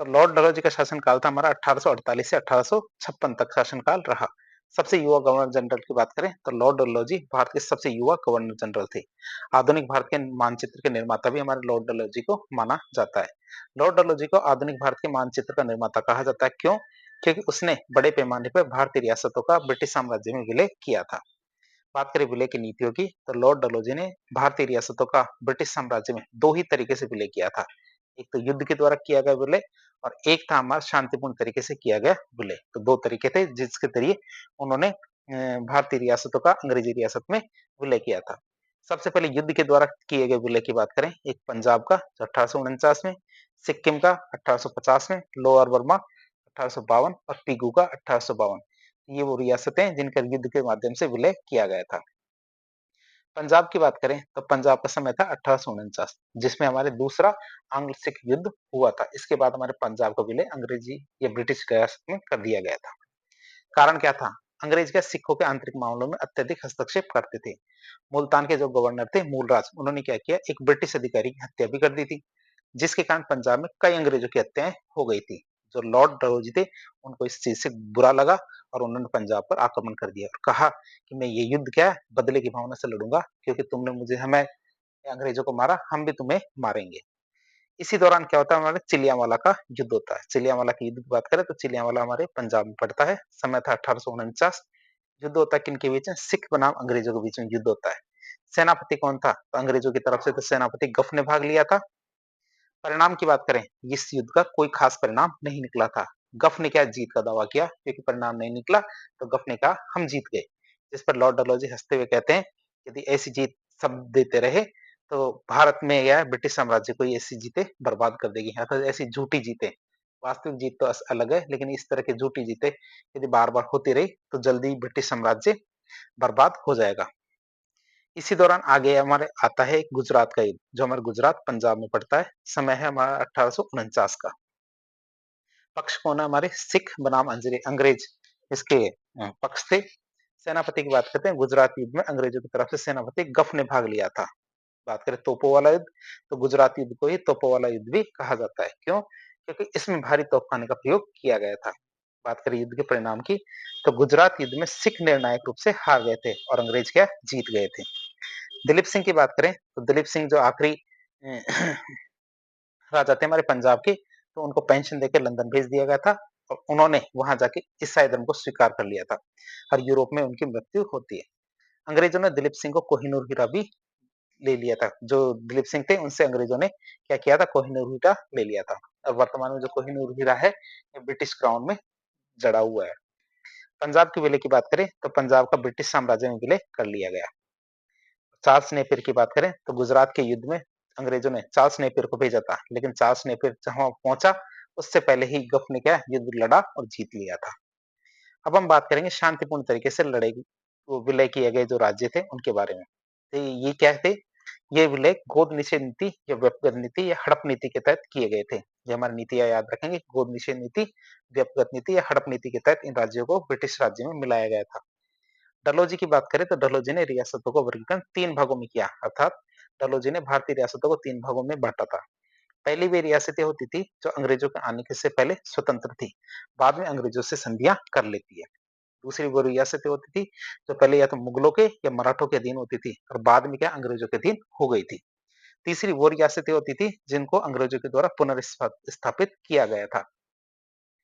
तो लॉर्ड डलहौजी का शासनकाल था हमारा 1848 से 1856 तक शासनकाल रहा। सबसे युवा गवर्नर जनरल की बात करें तो लॉर्ड डलहौजी भारत के सबसे युवा गवर्नर जनरल थे। आधुनिक भारत के मानचित्र के निर्माता भी हमारे लॉर्ड डलहौजी को माना जाता है। लॉर्ड डलहौजी को आधुनिक भारत के मानचित्र का निर्माता कहा जाता है। क्यों? क्योंकि उसने बड़े पैमाने पर भारतीय रियासतों का ब्रिटिश साम्राज्य में विलय किया था। बात करें विलय की नीतियों की, तो लॉर्ड डलहौजी ने भारतीय रियासतों का ब्रिटिश साम्राज्य में दो ही तरीके से विलय किया था। एक तो युद्ध के द्वारा किया गया विलय और एक था हमारा शांतिपूर्ण तरीके से किया गया विलय। तो दो तरीके थे जिसके जरिए उन्होंने भारतीय रियासतों का अंग्रेजी रियासत में विलय किया था। सबसे पहले युद्ध के द्वारा किए गए विलय की बात करें, एक पंजाब का जो 1849 में, सिक्किम का 1850 में, लोअर बर्मा 1852 और पीगू का 1852। ये वो रियासतें जिनका युद्ध के माध्यम से विलय किया गया था। पंजाब की बात करें तो पंजाब का समय था 1849, जिसमें हमारे दूसरा आंग्ल सिख युद्ध हुआ था। इसके बाद हमारे पंजाब का विलय अंग्रेजी या ब्रिटिश रियासत में कर दिया गया था। कारण क्या था? अंग्रेज क्या सिखों के आंतरिक मामलों में अत्यधिक हस्तक्षेप करते थे। मुल्तान के जो गवर्नर थे मूलराज, उन्होंने क्या किया, एक ब्रिटिश अधिकारी की हत्या भी कर दी थी, जिसके कारण पंजाब में कई अंग्रेजों की हत्याएं हो गई थी। जो लॉर्ड डलहौजी थे, उनको इस चीज से बुरा लगा और उन्होंने पंजाब पर आक्रमण कर दिया और कहा कि मैं ये युद्ध क्या है, बदले की भावना से लड़ूंगा, क्योंकि तुमने मुझे हमें अंग्रेजों को मारा, हम भी तुम्हें मारेंगे। इसी दौरान क्या होता है, हमारे चिलियांवाला का युद्ध होता है। चिलियांवाला के युद्ध की बात करें तो चिलियांवाला हमारे पंजाब में पड़ता है। समय था 1849। युद्ध होता है किनके बीच में? सिख बनाम अंग्रेजों के बीच में युद्ध होता है। सेनापति कौन था? तो अंग्रेजों की तरफ से तो सेनापति गफ ने भाग लिया था। परिणाम की बात करें, इस युद्ध का कोई खास परिणाम नहीं निकला था। गफ ने क्या जीत का दावा किया, क्योंकि परिणाम नहीं निकला तो गफ ने कहा हम जीत गए। जिस पर लॉर्ड डलहौजी हंसते हुए कहते हैं, यदि ऐसी जीत सब देते रहे तो भारत में या ब्रिटिश साम्राज्य को ऐसी जीतें बर्बाद कर देगी, अर्थात ऐसी झूठी जीतें। वास्तविक जीत तो अलग है, लेकिन इस तरह की झूठी जीतें यदि बार बार होती रही तो जल्दी ब्रिटिश साम्राज्य बर्बाद हो जाएगा। इसी दौरान आगे हमारे आता है गुजरात का युद्ध, जो हमारे गुजरात पंजाब में पड़ता है। समय है हमारा 1849 का। पक्ष कौन है? हमारे सिख बनाम अंग्रेज इसके पक्ष थे। सेनापति की बात करते हैं, गुजरात युद्ध में अंग्रेजों की तरफ से सेनापति गफ ने भाग लिया था। बात करें तोपों वाला युद्ध, तो गुजरात युद्ध को ही तोपों वाला युद्ध भी कहा जाता है। क्यों? क्योंकि इसमें भारी तोपखाने का प्रयोग किया गया था। बात करें युद्ध के परिणाम की, तो गुजरात युद्ध में सिख निर्णायक रूप से हार गए थे और अंग्रेज क्या जीत गए थे। दिलीप सिंह की बात करें तो दिलीप सिंह जो आखिरी राजा थे हमारे पंजाब के, तो उनको पेंशन देकर लंदन भेज दिया गया था और उन्होंने वहां जाके ईसाई धर्म को स्वीकार कर लिया था और यूरोप में उनकी मृत्यु होती है। अंग्रेजों ने दिलीप सिंह को कोहिनूर हीरा भी ले लिया था। जो दिलीप सिंह थे उनसे अंग्रेजों ने क्या किया था, कोहिनूर हीरा ले लिया था। और वर्तमान में जो कोहिनूर हीरा है, ये ब्रिटिश क्राउन में जड़ा हुआ है। पंजाब के विलय की बात करें तो पंजाब का ब्रिटिश साम्राज्य में विलय कर लिया गया। चार्ल्स नेपियर की बात करें तो गुजरात के युद्ध में अंग्रेजों ने चार्ल्स नेपियर को भेजा था, लेकिन चार्ल्स नेपियर जहां पहुंचा उससे पहले ही गफ ने क्या युद्ध लड़ा और जीत लिया था। अब हम बात करेंगे शांतिपूर्ण तरीके से लड़े विलय किए गए जो राज्य थे उनके बारे में। तो ये क्या थे? ये विलय गोद निषेध नीति या व्यक्तिगत नीति या हड़प नीति के तहत किए गए थे। ये हमारी नीतियां याद रखेंगे, गोद निषेध नीति, व्यक्तिगत नीति या हड़प नीति के तहत इन राज्यों को ब्रिटिश राज्य में मिलाया गया था। डलहौजी की बात करें तो डलहौजी ने रियासतों को वर्गीकरण 3 भागों में किया, अर्थात डलहौजी ने भारतीय रियासतों को 3 भागों में बांटा था। पहली वे रियासतें होती थी जो अंग्रेजों के आने के से पहले स्वतंत्र थी, बाद में अंग्रेजों से संधियां कर लेती है। दूसरी वो रियासतें होती थी जो पहले या तो मुगलों के या मराठों के अधीन होती थी और बाद में क्या अंग्रेजों के अधीन हो गई थी। तीसरी वो रियासतें होती थी जिनको अंग्रेजों के द्वारा पुनर्स्थापित किया गया था।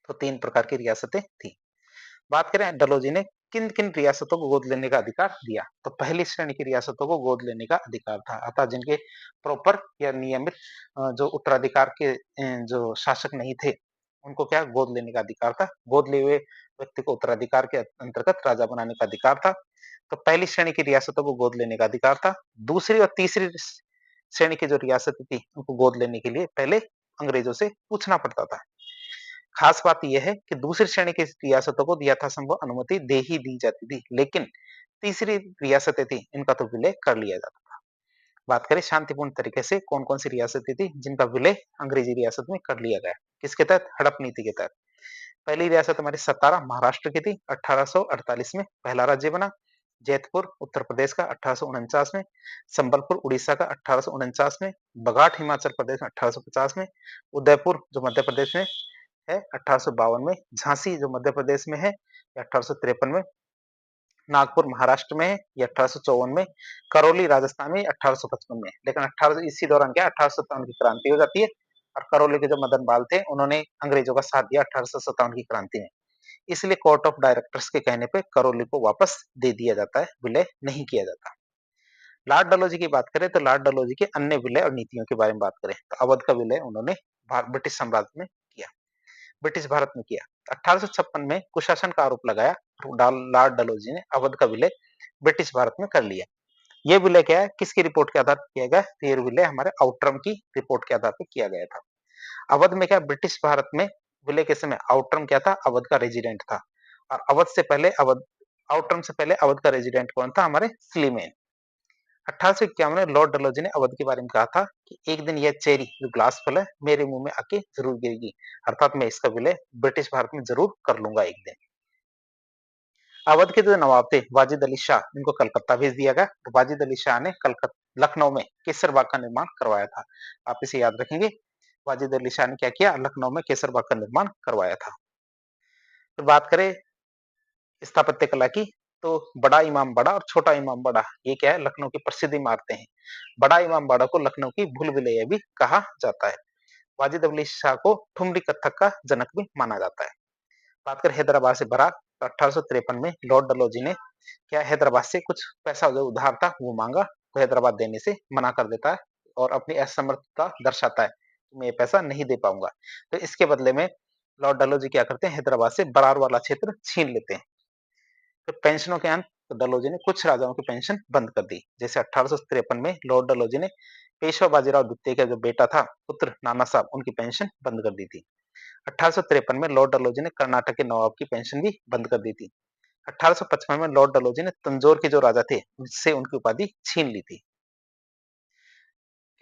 तो 3 प्रकार की रियासतें थी। बात करें डलहौजी ने किन किन रियासतों को गोद लेने का अधिकार दिया, तो पहली श्रेणी की रियासतों को गोद लेने का अधिकार था, अर्थात जिनके प्रॉपर या नियमित जो उत्तराधिकार के जो शासक नहीं थे उनको क्या गोद लेने का अधिकार था। गोद लिए हुए व्यक्ति को उत्तराधिकार के अंतर्गत राजा बनाने का अधिकार था। तो पहली श्रेणी की रियासतों को गोद लेने का अधिकार था। दूसरी और तीसरी श्रेणी की जो रियासतें थी उनको गोद लेने के लिए पहले अंग्रेजों से पूछना पड़ता था। खास बात यह है कि दूसरी श्रेणी की रियासतों को यथासंभव अनुमति दे ही दी जाती थी, लेकिन तीसरी रियासतें थी इनका तो विलय कर लिया जाता था। बात करें शांतिपूर्ण तरीके से कौन कौन सी रियासतें थी जिनका विलय अंग्रेजी रियासत में कर लिया गया, किसके तहत? हड़प नीति के तहत। पहली रियासत हमारी सतारा महाराष्ट्र की थी, 1848 में पहला राज्य बना। जैतपुर उत्तर प्रदेश का 1849 में, संबलपुर उड़ीसा का 1849 में, बघाट हिमाचल प्रदेश में 1850 में, उदयपुर जो मध्य प्रदेश में है 1852 में, झांसी जो मध्य प्रदेश में है 1853 में, नागपुर महाराष्ट्र में है ये 1854 में, करौली राजस्थान में 1855 में। लेकिन 18 इसी दौरान क्या 1857 की क्रांति हो जाती है और करौली के जो मदन बाल थे उन्होंने अंग्रेजों का साथ दिया 1857 की क्रांति में। इसलिए कोर्ट ऑफ डायरेक्टर्स के कहने पे करौली को वापस दे दिया जाता है, विलय नहीं किया जाता। लॉर्ड डलहौजी की बात करें तो लॉर्ड डलहौजी के अन्य विलय और नीतियों के बारे में बात करें तो अवध का विलय उन्होंने ब्रिटिश साम्राज्य में किया, ब्रिटिश भारत में किया। 1856 में कुशासन का आरोप लगाया, लॉर्ड डलहौजी ने अवध का विलय ब्रिटिश भारत में कर लिया। ये विलय क्या है, किसकी रिपोर्ट के आधार पर किया गया? तो ये विलय हमारे आउटरम की रिपोर्ट के आधार पर किया गया था। अवध में क्या ब्रिटिश भारत में विलय के समय आउटरम क्या था? अवध का रेजिडेंट था। और अवध से पहले अवध आउटरम से पहले अवध का रेजिडेंट कौन था? हमारे स्लीमेन। 1851 में लॉर्ड डलहौजी ने अवध के बारे में कहा था कि एक दिन यह चेरी जो ग्लास फल है मेरे मुंह में आके जरूर गिरेगी, अर्थात मैं इसका विलय ब्रिटिश भारत में जरूर कर लूंगा एक दिन। अवध के जो नवाब थे वाजिद अली शाह, इनको कलकत्ता भेज दिया गया। तो वाजिद अली शाह ने कलकत्ता लखनऊ में केसर बाग का निर्माण करवाया था। आप इसे याद रखेंगे, वाजिद अली शाह ने क्या किया, लखनऊ में केसर बाग का निर्माण करवाया था। तो बात करें स्थापत्य कला की, तो बड़ा इमाम बाड़ा और छोटा इमाम बाड़ा, ये क्या है, लखनऊ की प्रसिद्ध इमारतें हैं। बड़ा इमाम बाड़ा को लखनऊ की भूल भुलैया भी कहा जाता है। वाजिद अली शाह को ठुमरी कत्थक का जनक भी माना जाता है। बात करें हैदराबाद से बराक, तो 1853 में लॉर्ड डलहौजी ने क्या हैदराबाद से कुछ पैसा जो उधार था वो मांगा, तो हैदराबाद देने से मना कर देता है और अपनी असमर्थता दर्शाता है, मैं ये पैसा नहीं दे पाऊंगा। तो इसके बदले में लॉर्ड डलहौजी क्या करते हैं, हैदराबाद से बरार वाला क्षेत्र छीन लेते हैं। तो पेंशनों के अंत, तो डलहौजी ने कुछ राजाओं की पेंशन बंद कर दी। जैसे 1853 में लॉर्ड डलहौजी ने पेशवा बाजीराव द्वितीय का जो बेटा था पुत्र नाना साहब, उनकी पेंशन बंद कर दी थी। 1853 में लॉर्ड डलहौजी ने कर्नाटक के नवाब की पेंशन भी बंद कर दी थी। 1855 में लॉर्ड डलहौजी ने तंजौर के जो राजा थे उससे उनकी उपाधि छीन ली थी।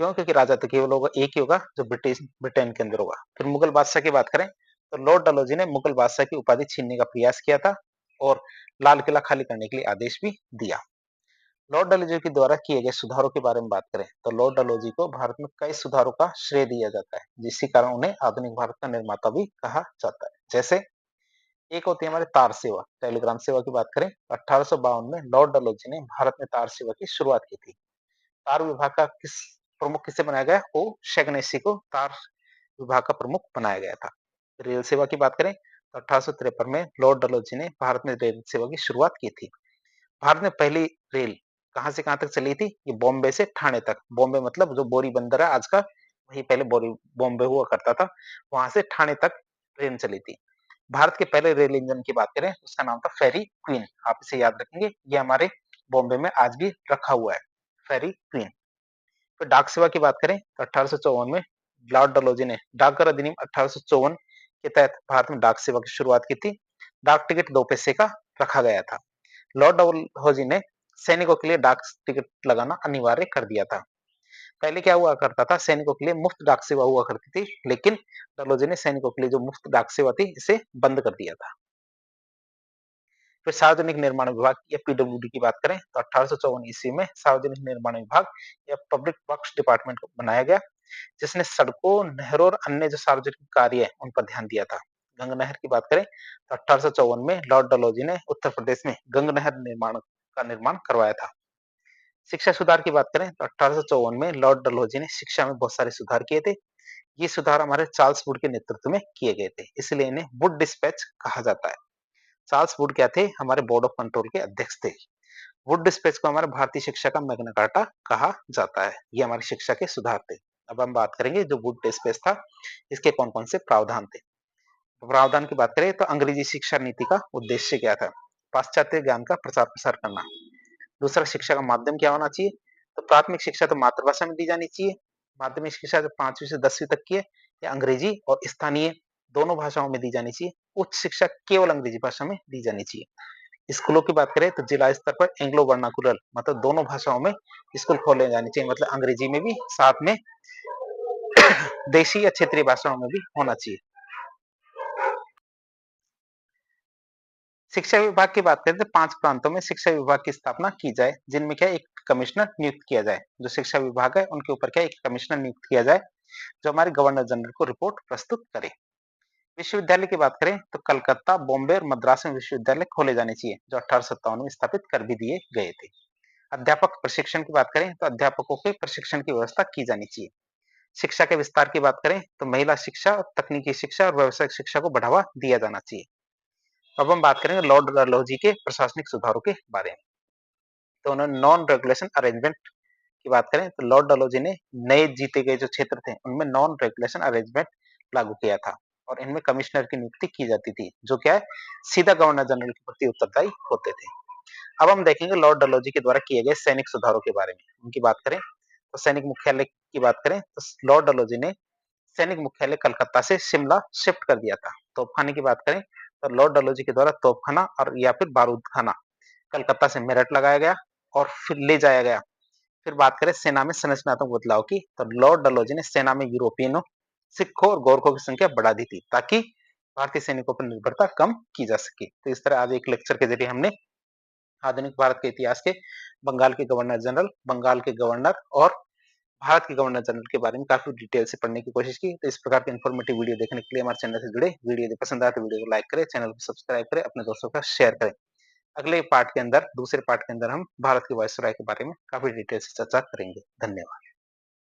क्यों? क्योंकि राजा तो केवल होगा, एक ही होगा जो ब्रिटेन के अंदर होगा। फिर मुगल बादशाह की बात करें, तो लॉर्ड डलहौजी ने मुगल बादशाह की उपाधि छीनने का प्रयास किया था और लाल किला खाली करने के लिए आदेश भी दिया। लॉर्ड डलहौजी के द्वारा किए गए सुधारों के बारे में बात करें, तो लॉर्ड डलहौजी को भारत में कई सुधारों का श्रेय दिया जाता है, जिसके कारण उन्हें आधुनिक भारत का निर्माता भी कहा जाता है। जैसे एक होती है हमारी तार सेवा, टेलीग्राम सेवा की बात करें, 1852 में लॉर्ड डलहौजी ने भारत में तार सेवा की शुरुआत की थी। तार विभाग का प्रमुख किसे बनाया गया, ओ शैगनेसी को तार विभाग का प्रमुख बनाया गया था। रेल सेवा की बात करें, तो 1853 में लॉर्ड डलहौजी ने भारत में रेल सेवा की शुरुआत की थी। भारत में पहली रेल कहां से कहां तक चली थी, ये बॉम्बे से ठाणे तक। बॉम्बे मतलब जो बोरी बंदर है आज का, वही पहले बोरी बॉम्बे हुआ करता था, वहां से ठाणे तक ट्रेन चली थी। भारत के पहले रेल इंजन की बात करें, उसका नाम था फेरी क्वीन, आप इसे याद रखेंगे, ये हमारे बॉम्बे में आज भी रखा हुआ है, फेरी क्वीन। तो डाक सेवा की बात करें, तो 1854 में लॉर्ड डलहौजी ने डाकघर अधिनियम 1854 के तहत भारत में डाक सेवा की शुरुआत की थी। डाक टिकट 2 पैसे का रखा गया था। लॉर्ड डलहौजी ने सैनिकों के लिए डाक टिकट लगाना अनिवार्य कर दिया था। पहले क्या हुआ करता था, सैनिकों के लिए मुफ्त डाक सेवा हुआ करती थी, लेकिन डलहौजी ने सैनिकों के लिए जो मुफ्त डाक सेवा थी इसे बंद कर दिया था। फिर सार्वजनिक निर्माण विभाग या पीडब्ल्यूडी की बात करें, तो 1854 ईस्वी में सार्वजनिक निर्माण विभाग या पब्लिक वर्क्स डिपार्टमेंट को बनाया गया, जिसने सड़कों, नहरों और अन्य जो सार्वजनिक कार्य है उन पर ध्यान दिया था। गंग नहर की बात करें, तो 1854 में लॉर्ड डलहौजी ने उत्तर प्रदेश में गंग नहर निर्माण करवाया था। शिक्षा सुधार की बात करें, तो 1854 में लॉर्ड डलहौजी ने शिक्षा में बहुत सारे सुधार किए थे। ये सुधार हमारे चार्ल्स वुड के नेतृत्व में किए गए थे, इसलिए इन्हें वुड डिस्पैच कहा जाता है। चार्ल्स वुड क्या थे, हमारे बोर्ड ऑफ कंट्रोल के अध्यक्ष थे। वुड डिस्पैच को हमारे भारतीय शिक्षा का मैग्ना कार्टा कहा जाता है। ये हमारी शिक्षा के सुधार थे। अब हम बात करेंगे जो वुड डिस्पैच था, इसके कौन कौन से प्रावधान थे। तो प्रावधान की बात करें, तो अंग्रेजी शिक्षा नीति का उद्देश्य क्या था, पाश्चात्य ज्ञान का प्रचार प्रसार करना। दूसरा, शिक्षा का माध्यम क्या होना चाहिए, तो प्राथमिक शिक्षा तो मातृभाषा में दी जानी चाहिए। माध्यमिक शिक्षा जो 5वीं से 10वीं तक की है, ये अंग्रेजी और स्थानीय दोनों भाषाओं में दी जानी चाहिए। उच्च शिक्षा केवल अंग्रेजी भाषा में दी जानी चाहिए। स्कूलों की बात करें, तो जिला स्तर पर एंग्लो वर्नाकुलर मतलब दोनों भाषाओं में स्कूल खोले जाने चाहिए, मतलब अंग्रेजी में भी, साथ में देशी या क्षेत्रीय भाषाओं में भी होना चाहिए। शिक्षा विभाग की बात करें, तो 5 प्रांतों में शिक्षा विभाग की स्थापना की जाए, जिनमें क्या एक कमिश्नर नियुक्त किया जाए। जो शिक्षा विभाग है उनके ऊपर क्या एक कमिश्नर नियुक्त किया जाए, जो हमारे गवर्नर जनरल को रिपोर्ट प्रस्तुत करे। विश्वविद्यालय की बात करें, तो कलकत्ता, बॉम्बे और मद्रास में विश्वविद्यालय खोले जाने चाहिए, जो 1857 में स्थापित कर भी दिए गए थे। अध्यापक प्रशिक्षण की बात करें, तो अध्यापकों के प्रशिक्षण की व्यवस्था की जानी चाहिए। शिक्षा के विस्तार की बात करें, तो महिला शिक्षा, तकनीकी शिक्षा और व्यावसायिक शिक्षा को बढ़ावा दिया जाना चाहिए। अब हम बात करेंगे लॉर्ड डलहौजी के प्रशासनिक सुधारों के बारे में। तो उन्होंने नॉन रेगुलेशन अरेंजमेंट की बात करें, तो लॉर्ड डलहौजी ने नए जीते गए जो क्षेत्र थे उनमें नॉन रेगुलेशन अरेंजमेंट लागू किया था, और इनमें कमिश्नर की नियुक्ति की जाती थी, जो क्या है सीधा गवर्नर जनरल के प्रति उत्तरदायी होते थे। अब हम देखेंगे लॉर्ड डलहौजी के द्वारा किए गए सैनिक सुधारों के बारे में। उनकी बात करें, तो सैनिक मुख्यालय की बात करें, तो लॉर्ड डलहौजी ने सैनिक मुख्यालय कलकत्ता से शिमला शिफ्ट कर दिया था। तोपखाने की बात करें, तो लॉर्ड डलहौजी के द्वारा तोपखाना और या फिर बारूद खाना कलकत्ता से मेरठ लगाया गया और फिर ले जाया गया। फिर बात करें सेना में संरचनात्मक बदलाव की, तो लॉर्ड डलहौजी ने सेना में यूरोपियनों, सिखों और गोरखों की संख्या बढ़ा दी थी ताकि भारतीय सैनिकों पर निर्भरता कम की जा सके। तो इस तरह आज एक लेक्चर के जरिए हमने आधुनिक भारत के इतिहास के बंगाल के गवर्नर जनरल, बंगाल के गवर्नर और भारत के गवर्नर जनरल के बारे में काफी डिटेल से पढ़ने की कोशिश की। तो इस प्रकार के इन्फॉर्मेटिव वीडियो देखने के लिए हमारे चैनल से जुड़े। वीडियो यदि पसंद आए तो वीडियो को लाइक करें, चैनल को सब्सक्राइब करें, अपने दोस्तों के साथ शेयर करें। अगले पार्ट के अंदर, दूसरे पार्ट के अंदर हम भारत के वायसराय के बारे में काफी डिटेल से चर्चा करेंगे। धन्यवाद।